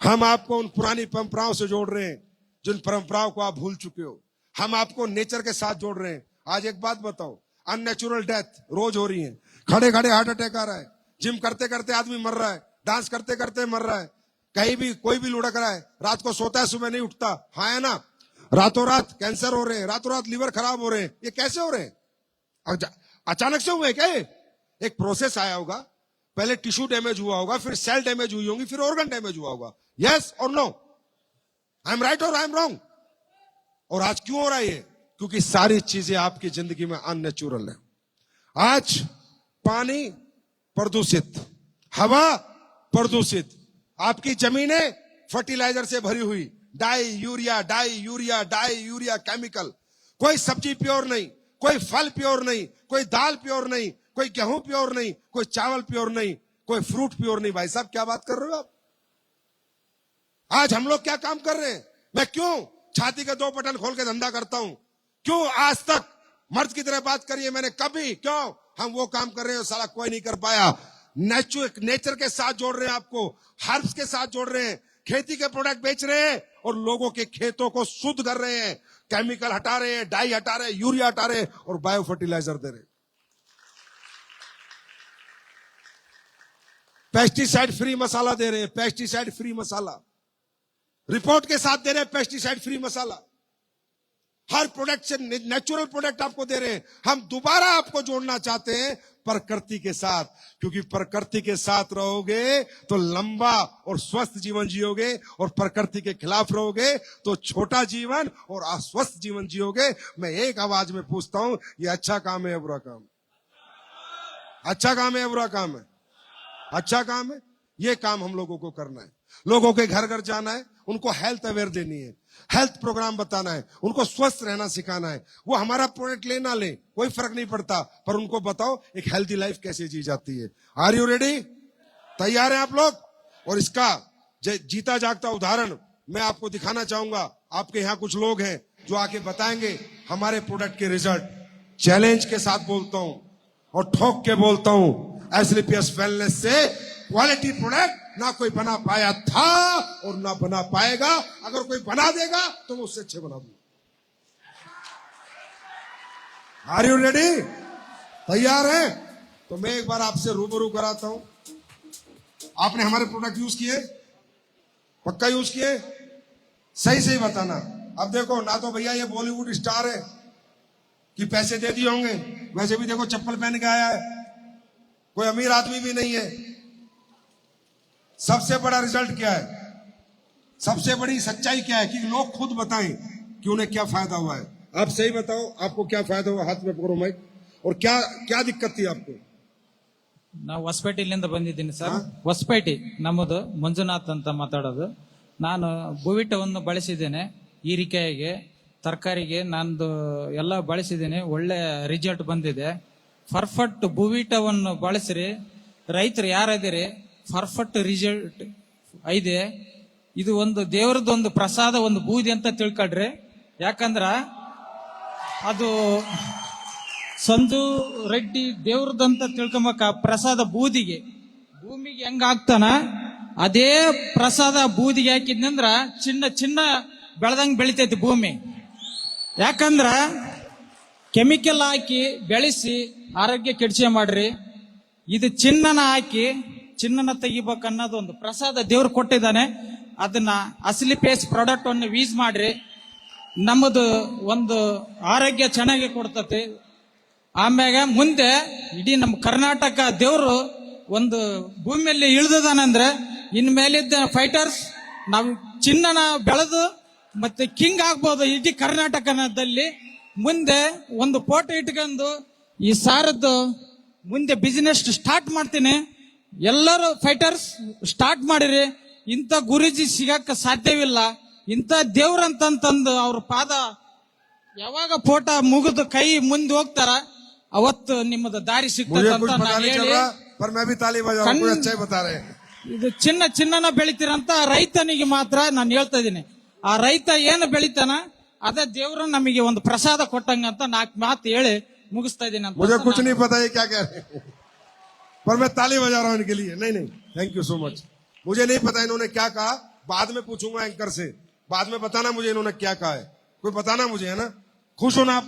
हम आपको उन पुरानी परंपराओं से जोड़ रहे हैं जिन परंपराओं को आप भूल चुके हो। हम आपको नेचर के साथ जोड़ रहे हैं। आज एक बात बताओ, अननेचुरल डेथ रोज हो रही है। खड़े खड़े हार्ट अटैक आ रहा है, जिम करते करते आदमी मर रहा है, डांस करते करते मर रहा है, कहीं भी कोई भी लुढ़क रहा है, रात को सोता है सुबह नहीं उठता, हाँ है ना? रातों रात कैंसर हो रहे हैं, रातों रात लीवर खराब हो रहे हैं। ये कैसे हो रहे हैं? अचानक से हुए क्या? एक प्रोसेस आया होगा, पहले टिश्यू डैमेज हुआ होगा, फिर सेल डैमेज हुई होंगी, फिर ऑर्गन डैमेज हुआ होगा। यस और नो? आई एम राइट और आई एम रॉन्ग? और आज क्यों हो रहा है ये? क्योंकि सारी चीजें आपकी जिंदगी में अननेचुरल है। आज पानी प्रदूषित, हवा प्रदूषित, आपकी जमीनें फर्टिलाइजर से भरी हुई, डाई यूरिया डाई यूरिया डाई यूरिया केमिकल। कोई सब्जी प्योर नहीं, कोई फल प्योर नहीं, कोई दाल प्योर नहीं, कोई गेहूं प्योर नहीं, कोई चावल प्योर नहीं, कोई फ्रूट प्योर नहीं। भाई साहब क्या बात कर रहे हो आप? आज हम लोग क्या काम कर रहे हैं? मैं क्यों छाती के 2 बटन खोल के धंधा करता हूं? क्यों आज तक मर्द की तरह बात करिए मैंने कभी? क्यों हम वो काम कर रहे हैं साला कोई नहीं कर पाया? नेचर के साथ जोड़ रहे हैं आपको, हर्ब्स के साथ जोड़ रहे हैं, खेती के प्रोडक्ट बेच रहे हैं और लोगों के खेतों को शुद्ध कर रहे हैं, केमिकल हटा रहे हैं, डाई हटा रहे हैं, यूरिया हटा रहे हैं और बायो फर्टिलाइजर दे रहे हैं। पेस्टिसाइड फ्री मसाला दे रहे हैं, पेस्टिसाइड फ्री मसाला रिपोर्ट के साथ दे रहे हैं, पेस्टिसाइड फ्री मसाला। हर प्रोडक्ट से नेचुरल प्रोडक्ट आपको दे रहे हैं। हम दोबारा आपको जोड़ना चाहते हैं प्रकृति के साथ, क्योंकि प्रकृति के साथ रहोगे तो लंबा और स्वस्थ जीवन जियोगे, और प्रकृति के खिलाफ रहोगे तो छोटा जीवन और अस्वस्थ जीवन जियोगे। मैं एक आवाज में पूछता हूं, ये अच्छा काम है या बुरा काम? अच्छा काम है या बुरा काम है? अच्छा काम है। ये काम हम लोगों को करना है, लोगों के घर घर जाना है, उनको हेल्थ अवेयर देनी है, हेल्थ प्रोग्राम बताना है, उनको स्वस्थ रहना सिखाना है। वो हमारा प्रोडक्ट ले ना ले कोई फर्क नहीं पड़ता, पर उनको बताओ एक हेल्थी लाइफ कैसे जी जाती है। Are you ready? तैयार हैं आप लोग? और इसका जीता जागता उदाहरण मैं आपको दिखाना चाहूंगा। आपके यहाँ कुछ लोग हैं जो आके बताएंगे हमारे प्रोडक्ट के रिजल्ट। चैलेंज के साथ बोलता हूं और ठोक के बोलता हूं, एस्क्लेपियस वेलनेस से क्वालिटी प्रोडक्ट ना कोई बना पाया था और ना बना पाएगा। अगर कोई बना देगा तो मैं उससे अच्छे बना दूंगा। Are you ready? तैयार है? तो मैं एक बार आपसे रूबरू कराता हूं। आपने हमारे प्रोडक्ट यूज किए? पक्का यूज किए? सही सही बताना। अब देखो ना, तो भैया ये बॉलीवुड स्टार है कि पैसे दे दिए होंगे, वैसे भी देखो चप्पल पहन के आया है, कोई अमीर आदमी भी नहीं है। सबसे बड़ा रिजल्ट क्या है, सबसे बड़ी सच्चाई क्या है कि लोग खुद बताएं कि उन्हें क्या फायदा हुआ है। आप सही बताओ, आपको क्या फायदा हुआ? हाथ में पकड़ो माइक। और क्या क्या दिक्कत थी आपको? ನಾವು ಹೊಸಪೇಟೆಯಿಂದ ಬಂದಿದ್ದೀನಿ ಸರ್. ಹೊಸಪೇಟೆ ನಮ್ಮದು ಮಂಜುನಾಥ್ ಅಂತ ಮಾತಾಡೋದು. ನಾನು ಭೂವಿಟವನ್ನು ಬಳಸಿದ್ದೇನೆ. ಹೀರಿಕಾಯಿಗೆ, ತರಕಾರಿಗೆ ನಂದು ಎಲ್ಲ ಬಳಸಿದ್ದೇನೆ. ಒಳ್ಳೆ ರಿಸಲ್ಟ್ ಬಂದಿದೆ. ಪರ್ಫೆಕ್ಟ್ ಭೂವಿಟವನ್ನು ಬಳಸಿರಿ ರೈತರು ಯಾರದಿರಿ, ಪರ್ಫೆಕ್ಟ್ ರಿಸಲ್ಟ್ ಇದೆ. ಇದು ಒಂದು ದೇವರದೊಂದು ಪ್ರಸಾದ, ಒಂದು ಬೂದಿ ಅಂತ ತಿಳ್ಕೊಳ್ರಿ. ಯಾಕಂದ್ರ ಅದು ಸಂಜು ರೆಡ್ಡಿ ದೇವ್ರದಂತ ತಿಳ್ಕೊಂಬಕ ಪ್ರಸಾದ ಬೂದಿಗೆ ಭೂಮಿಗೆ ಹೆಂಗ ಹಾಕ್ತಾನ ಅದೇ ಪ್ರಸಾದ ಬೂದಿಗೆ ಹಾಕಿದ್ನಂದ್ರ ಚಿನ್ನ ಚಿನ್ನ ಬೆಳೆದಂಗ್ ಬೆಳಿತೈತಿ ಭೂಮಿ. ಯಾಕಂದ್ರ ಕೆಮಿಕಲ್ ಹಾಕಿ ಬೆಳೆಸಿ ಆರೋಗ್ಯ ಕೆಡ್ಸೆ ಮಾಡ್ರಿ. ಇದು ಚಿನ್ನನ ಹಾಕಿ ಚಿನ್ನನ ತೆಗಿಬೇಕನ್ನೋದು ಒಂದು ಪ್ರಸಾದ ದೇವ್ರು ಕೊಟ್ಟಿದ್ದಾನೆ. ಅದನ್ನ ಅಸಲಿ ಪೇಸ್ ಪ್ರಾಡಕ್ಟ್ ಅನ್ನು ಯೂಸ್ ಮಾಡ್ರಿ. ನಮ್ಮದು ಒಂದು ಆರೋಗ್ಯ ಚೆನ್ನಾಗಿ ಕೊಡ್ತತಿ. ಆಮ್ಯಾಗ ಮುಂದೆ ಇಡೀ ನಮ್ಮ ಕರ್ನಾಟಕ ದೇವರು ಒಂದು ಭೂಮಿಯಲ್ಲಿ ಇಳಿದಾನಂದ್ರೆ ಇನ್ಮೇಲಿದ್ದ ಫೈಟರ್ಸ್ ನಾವು ಚಿನ್ನನ ಬೆಳೆದು ಮತ್ತೆ ಕಿಂಗ್ ಆಗ್ಬೋದು ಇಡೀ ಕರ್ನಾಟಕದಲ್ಲಿ. ಮುಂದೆ ಒಂದು ಫೋಟೋ ಇಟ್ಕೊಂಡು ಈ ಸಾರದ್ದು ಮುಂದೆ ಬಿಸಿನೆಸ್ ಸ್ಟಾರ್ಟ್ ಮಾಡ್ತೀನಿ. ಎಲ್ಲರೂ ಫೈಟರ್ಸ್ ಸ್ಟಾರ್ಟ್ ಮಾಡಿರಿ. ಇಂಥ ಗುರುಜಿ ಸಿಗಕ್ಕ ಸಾಧ್ಯವಿಲ್ಲ. ಇಂಥ ದೇವ್ರಂತಂದು ಅವ್ರ ಪಾದ ಯಾವಾಗ ಫೋಟೋ ಮುಗಿದು ಕೈ ಮುಂದೆ ಹೋಗ್ತಾರ ಅವತ್ತು ನಿಮ್ಮದು ದಾರಿ मुझे ಸಿಗ್ತದೆ कुछ ಅಂತ पता ನಾನು नहीं चल ಹೇಳಿ, रहा पर मैं भी ताली बजा रहा हूं, कोई अच्छा ही बता रहे हैं. ಇದು ಚಿನ್ನನ ಬೆಳಿತೀರಂತ ರೈತನಿಗೆ ಮಾತ್ರ ನಾನು ಹೇಳ್ತಾ ಇದ್ದೀನಿ. ಆ ರೈತ ಏನು ಬೆಳಿತಾನ ಅದೇ ದೇವ್ರು ನಮಗೆ ಒಂದು ಪ್ರಸಾದ ಕೊಟ್ಟಂಗಂತ 4 ಮಾತು ಹೇಳಿ ಮುಗಿಸ್ತಾ ಇದ್ದೀನಿ ಅಂತ. मुझे कुछ नहीं पता ये क्या कह रहे हैं पर मैं ताली बजा रहा हूं इनके लिए. नहीं नहीं, थैंक यू सो मच. मुझे नहीं पता इन्होंने क्या कहा, बाद में पूछूंगा एंकर से. बाद में बताना मुझे इन्होंने क्या कहा है. कोई बताना मुझे, है ना. खुश हो ना आप?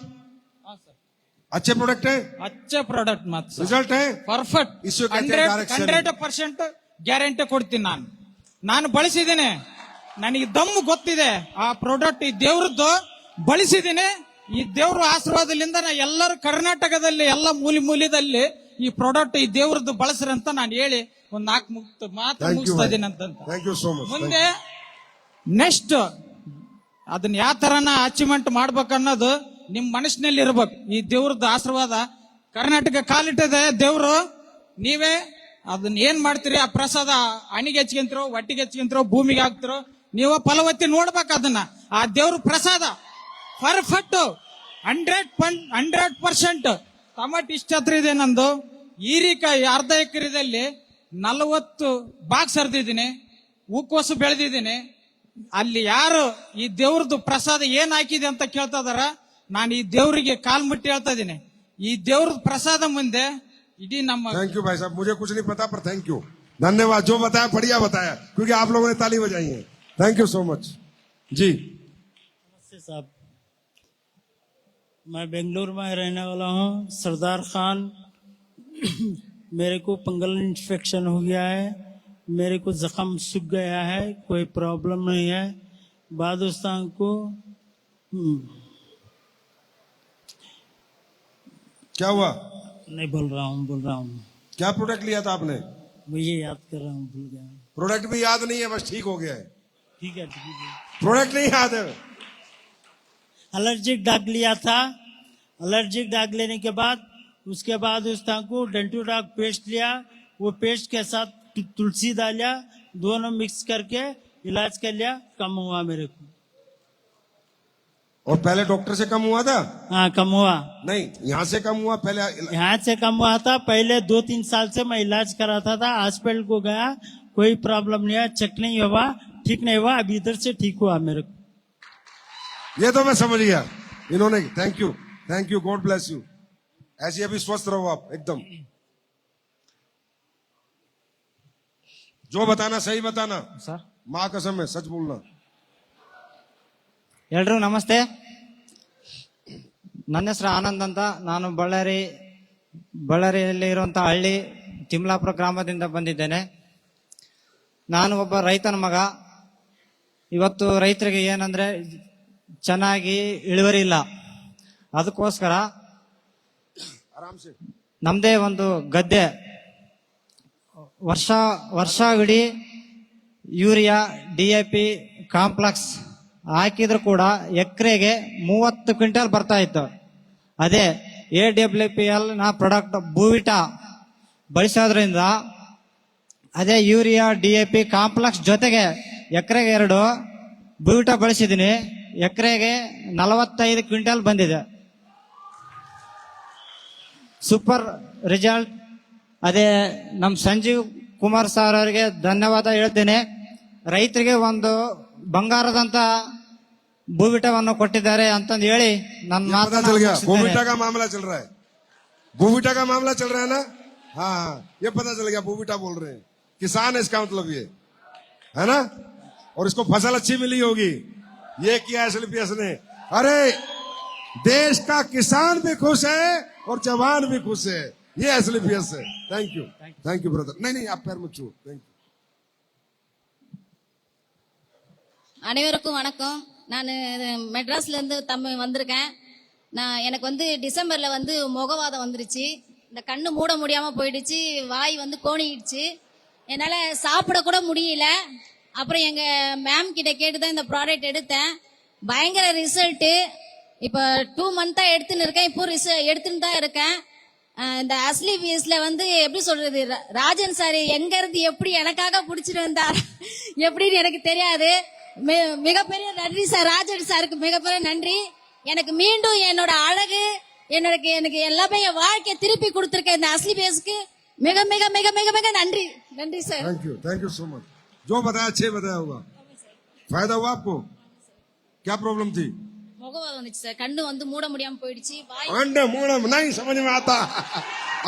अच्छे प्रोडक्ट है, अच्छे ಪ್ರಾಡಕ್ಟ್ ಮಾತ್ರ रिजल्ट है ಪರ್ಫೆಕ್ಟ್. इसको कहते हैं direct selling. 100% ಗ್ಯಾರಂಟಿ ಕೊಡ್ತೀನಿ. ನಾನು ಬಳಸಿದ್ದೇನೆ, ನನಗೆ ದಮ್ಮು ಗೊತ್ತಿದೆ. ಆ ಪ್ರಾಡಕ್ಟ್ ಈ ದೇವ್ರದ್ದು ಬಳಸಿದ್ದೀನಿ. ಈ ದೇವ್ರ ಆಶೀರ್ವಾದದಿಂದ ನಾ ಎಲ್ಲರೂ ಕರ್ನಾಟಕದಲ್ಲಿ ಎಲ್ಲ ಮೂಲೆದಲ್ಲಿ ಈ ಪ್ರಾಡಕ್ಟ್ ಈ ದೇವ್ರದ್ದು ಬಳಸ್ರಿ ಅಂತ ನಾನು ಹೇಳಿ ಒಂದ್ 4 ಮಾತು Thank you, ಮುಗಿಸ್ತಾ bhai. ಇದ್ದೀನಿ ಅಂತ. Thank you so much. ಮುಂದೆ ನೆಕ್ಸ್ಟ್ ಅದನ್ನ ಯಾವ ತರನ ಅಚೀವ್ಮೆಂಟ್ ಮಾಡ್ಬೇಕನ್ನೋದು ನಿಮ್ ಮನಸ್ಸಿನಲ್ಲಿ ಇರ್ಬೇಕು. ಈ ದೇವ್ರದ್ದು ಆಶೀರ್ವಾದ ಕರ್ನಾಟಕ ಕಾಲಿಟ್ಟಿದೆ ದೇವ್ರು. ನೀವೇ ಅದನ್ನ ಏನ್ ಮಾಡ್ತೀರಿ, ಆ ಪ್ರಸಾದ ಹಣಿಗೆ ಹಚ್ಕೊಂತಿರೋ, ಒಟ್ಟಿಗೆ ಹಚ್ಕೊಂತಿರೋ, ಭೂಮಿಗೆ ಹಾಕ್ತಿರೋ, ನೀವು ಫಲವತ್ತಿ ನೋಡ್ಬೇಕು ಅದನ್ನ. ಆ ದೇವ್ರ ಪ್ರಸಾದ ಪರ್ಫೆಕ್ಟ್ 100% ಟಮಾಟೋ ಇಷ್ಟ ಹತ್ರ ಇದೆ ನಂದು. ಹೀರಿಕಾಯಿ ಅರ್ಧ ಎಕರೆದಲ್ಲಿ 40 ಬಾಕ್ಸ್ ಹರಿದಿದ್ದೀನಿ, ಹೂಕೋಸು ಬೆಳೆದಿದ್ದೀನಿ. ಅಲ್ಲಿ ಯಾರು ಈ ದೇವ್ರದ್ದು ಪ್ರಸಾದ ಏನ್ ಹಾಕಿದೆ ಅಂತ ಕೇಳ್ತಾ ಇದಾರ, ನಾನು ಈ ದೇವರಿಗೆ ಕಾಲ್ ಮುಟ್ಟಿ ಹೇಳ್ತಾ ಇದ್ದೀನಿ. ಈ ದೇವ್ರ ಪ್ರಸಾದ ಮುಂದೆ ಇಡೀ ನಮ್ಮ थैंक यू भाई साहब. मुझे कुछ नहीं पता पर थैंक यू, धन्यवाद. जो बताया बढ़िया बताया, क्योंकि आप लोगों ने ताली बजाई है. थैंक यू सो मच जी. नमस्ते साहब, मैं बेंगलुरु में रहने वाला हूँ. सरदार खान. मेरे को फंगल इन्फेक्शन हो गया है, मेरे को जख्म सूख गया है, कोई प्रॉब्लम नहीं है. बादुस्तान को क्या हुआ? नहीं बोल रहा हूँ. क्या प्रोडक्ट लिया था आपने? मुझे याद कर रहा हूँ, भूल गया. प्रोडक्ट भी याद नहीं है, बस ठीक हो गया है. ठीक है. प्रोडक्ट नहीं याद है. एलर्जिक डाग लिया था. एलर्जिक डाग लेने के बाद उसके बाद उस को डेंटू डाग पेस्ट लिया. वो पेस्ट के साथ तुलसी डालिया, दोनों मिक्स करके इलाज कर लिया. कम हुआ मेरे को. और पहले डॉक्टर से कम हुआ था? हाँ, कम हुआ. नहीं, यहाँ से कम हुआ. पहले यहाँ से कम हुआ था. पहले 2-3 साल से मैं इलाज कराता था, हॉस्पिटल को गया, कोई प्रॉब्लम नहीं है, चेक नहीं हुआ, ठीक नहीं हुआ. अभी इधर से ठीक हुआ मेरे को. ये तो मैं समझ गया. इन्होंने thank you, God bless you. ऐसे अभी स्वस्थ रहो आप एकदम. जो बताना सही बताना, ಸರ್ माँ कसम है, सच बोलना. ಎಲ್ರಿಗೂ ನಮಸ್ತೆ. ನನ್ನ ಹೆಸರು ಆನಂದ್ ಅಂತ. ನಾನು ಬಳ್ಳಾರಿಯಲ್ಲಿ ಇರುವಂತಹ ಹಳ್ಳಿ ತಿಮ್ಲಾಪುರ ಗ್ರಾಮದಿಂದ ಬಂದಿದ್ದೇನೆ. ನಾನು ಒಬ್ಬ ರೈತನ ಮಗ. ಇವತ್ತು ರೈತರಿಗೆ ಏನಂದ್ರೆ ಚೆನ್ನಾಗಿ ಇಳುವರಿ ಇಲ್ಲ. ಅದಕ್ಕೋಸ್ಕರ आराम से. ನಮ್ದೇ ಒಂದು ಗದ್ದೆ ವರ್ಷವಿಡೀ ಯೂರಿಯಾ, DAP ಕಾಂಪ್ಲೆಕ್ಸ್ ಹಾಕಿದ್ರು ಕೂಡ ಎಕರೆಗೆ 30 ಕ್ವಿಂಟಲ್ ಬರ್ತಾ ಇತ್ತು. ಅದೇ AWPL ನ ಪ್ರಾಡಕ್ಟ್ ಭೂವಿಟಾ ಬಳಸೋದ್ರಿಂದ ಅದೇ ಯೂರಿಯಾ DAP ಕಾಂಪ್ಲೆಕ್ಸ್ ಜೊತೆಗೆ ಎಕರೆಗೆ 2 ಬೂಟ ಬಳಸಿದ್ದೀನಿ. ಎಕರೆಗೆ 45 ಕ್ವಿಂಟಲ್ ಬಂದಿದೆ. Super result. ಅದೇ ನಮ್ಮ ಸಂಜೀವ್ ಕುಮಾರ್ ಸರ್ ಅವರಿಗೆ ಧನ್ಯವಾದ ಹೇಳ್ತೇನೆ. ರೈತರಿಗೆ ಒಂದು ಬಂಗಾರದಂತ ಭೂವಿಟವನ್ನು ಕೊಟ್ಟಿದ್ದಾರೆ ಅಂತಂದು ಹೇಳಿ ನನ್ನ पता चल गया बोविटा का मामला चल रहा है, बोविटा का मामला चल रहा है ना। हाँ हाँ, ये पता चल गया, बोविटा बोल रहे हैं, किसान है इसका मतलब ये है ना। और इसको फसल अच्छी मिली होगी, ये किया SLPS ने। अरे देश का किसान भी खुश है और जवान भी खुश है, ये SLPS है। Thank you brother. नहीं नहीं, आप पैर मत छुओ। Thank you. அனைவருக்கும் வணக்கம். நான் மெட்ராஸ்ல இருந்து வந்திருக்கேன். நான் எனக்கு வந்து டிசம்பர்ல வந்து முகவாதம் வந்துருச்சு. இந்த கண்ணு மூட முடியாம போயிடுச்சு, வாய் வந்து கோணிடுச்சு, என்னால சாப்பிட கூட முடியல. அப்புறம் எங்க மேம் கிட்ட கேட்டு தான் இந்த ப்ராடக்ட் எடுத்தேன். பயங்கர ரிசல்ட். இப்ப 2 மந்த்தா எடுத்துன்னு இருக்கேன். இப்போ எடுத்துன்னு தான் இருக்கேன். இந்த SLPSல வந்து எப்படி சொல்றது, ராஜன் சார் எங்க இருந்து எப்படி எனக்காக புடிச்சிட்டு வந்தார் எப்படின்னு எனக்கு தெரியாது. மிகப்பெரிய நன்றி சார், ராஜன் சாருக்கு மிகப்பெரிய நன்றி. எனக்கு மீண்டும் என்னோட அழகு, எனக்கு எல்லாமே என் வாழ்க்கையை திருப்பி கொடுத்திருக்கேன் இந்த SLPSக்கு மிக மிக மிக மிக மிக நன்றி. நன்றி sir. Thank you so much. जो बताया अच्छे बताया होगा, फायदा हुआ आपको। क्या प्रॉब्लम थी? முகவாதம் வந்துச்சு சார். கண்ணு வந்து மூட முடியாம போயிடுச்சு, வாய் अंडे मूड़ा नहीं समझ में आता,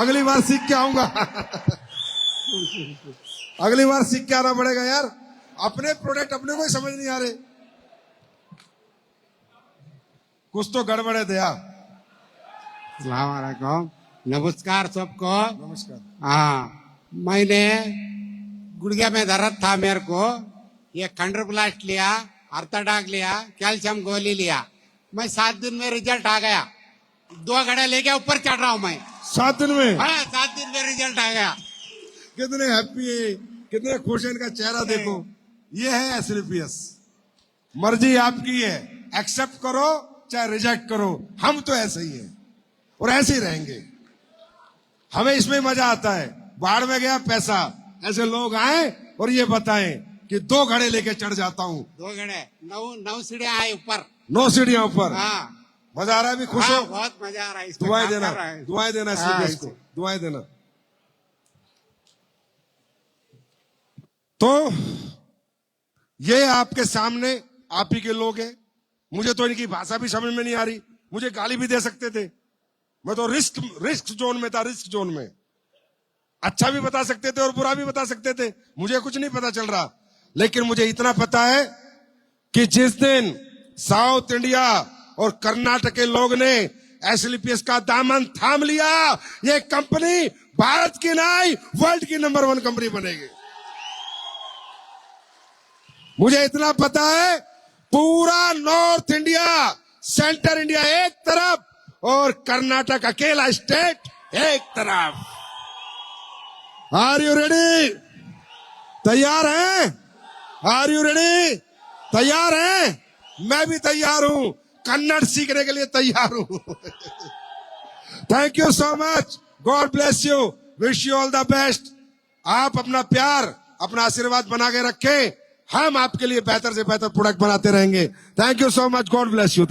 अगली बार सीख के आऊंगा। अगली बार सीख के आना पड़ेगा यार, अपने प्रोडक्ट अपने को ही समझ नहीं आ रहे, कुछ तो गड़बड़ है दया। सलामकुम, नमस्कार सबको। नमस्कार। हाँ, मैंने गुड़िया में दर्द था मेरे को, ये खंड्रोप्लास्ट लिया, अर्थडाक लिया, कैल्शियम गोली लिया। मैं 7 दिन में रिजल्ट आ गया। 2 घड़े लेके ऊपर चढ़ रहा हूँ मैं। 7 दिन में? हाँ, 7 दिन में रिजल्ट आ गया। कितने हैप्पी है, कितने खुश है, इनका चेहरा देखो। ये है SLPS। मर्जी आपकी है, एक्सेप्ट करो चाहे रिजेक्ट करो, हम तो ऐसे ही हैं और ऐसे ही रहेंगे। हमें इसमें मजा आता है। बाढ़ में गया पैसा, ऐसे लोग आए और ये बताएं कि 2 घड़े लेके चढ़ जाता हूँ। 2 घड़े, 9 सीढ़ियाँ आए ऊपर। 9 सीढ़ियां ऊपर। हाँ, मजा आ रहा है, भी खुश हाँ, हो? बहुत मजा आ रहा है। इस पे दुआएं काम देना, कर रहा है। दुआएं देना हाँ, SLPS को, दुआएं देना। तो ये आपके सामने आप ही के लोग हैं। मुझे तो इनकी भाषा भी समझ में नहीं आ रही, मुझे गाली भी दे सकते थे। मैं तो रिस्क जोन में था, रिस्क जोन में। अच्छा भी बता सकते थे और बुरा भी बता सकते थे, मुझे कुछ नहीं पता चल रहा। लेकिन मुझे इतना पता है कि जिस दिन साउथ इंडिया और कर्नाटक के लोग ने SLPS का दामन थाम लिया, ये कंपनी भारत की नहीं वर्ल्ड की नंबर 1 कंपनी बनेगी। मुझे इतना पता है, पूरा नॉर्थ इंडिया, सेंटर इंडिया एक तरफ और कर्नाटक अकेला स्टेट एक तरफ। Are you ready? तैयार हैं? Are you ready? तैयार हैं? मैं भी तैयार हूं, कन्नड़ सीखने के लिए तैयार हूं। Thank you so much, God bless you, wish you all the best. आप अपना प्यार, अपना आशीर्वाद बना के रखें, हम आपके लिए बेहतर से बेहतर प्रोडक्ट बनाते रहेंगे। Thank you so much, God bless you.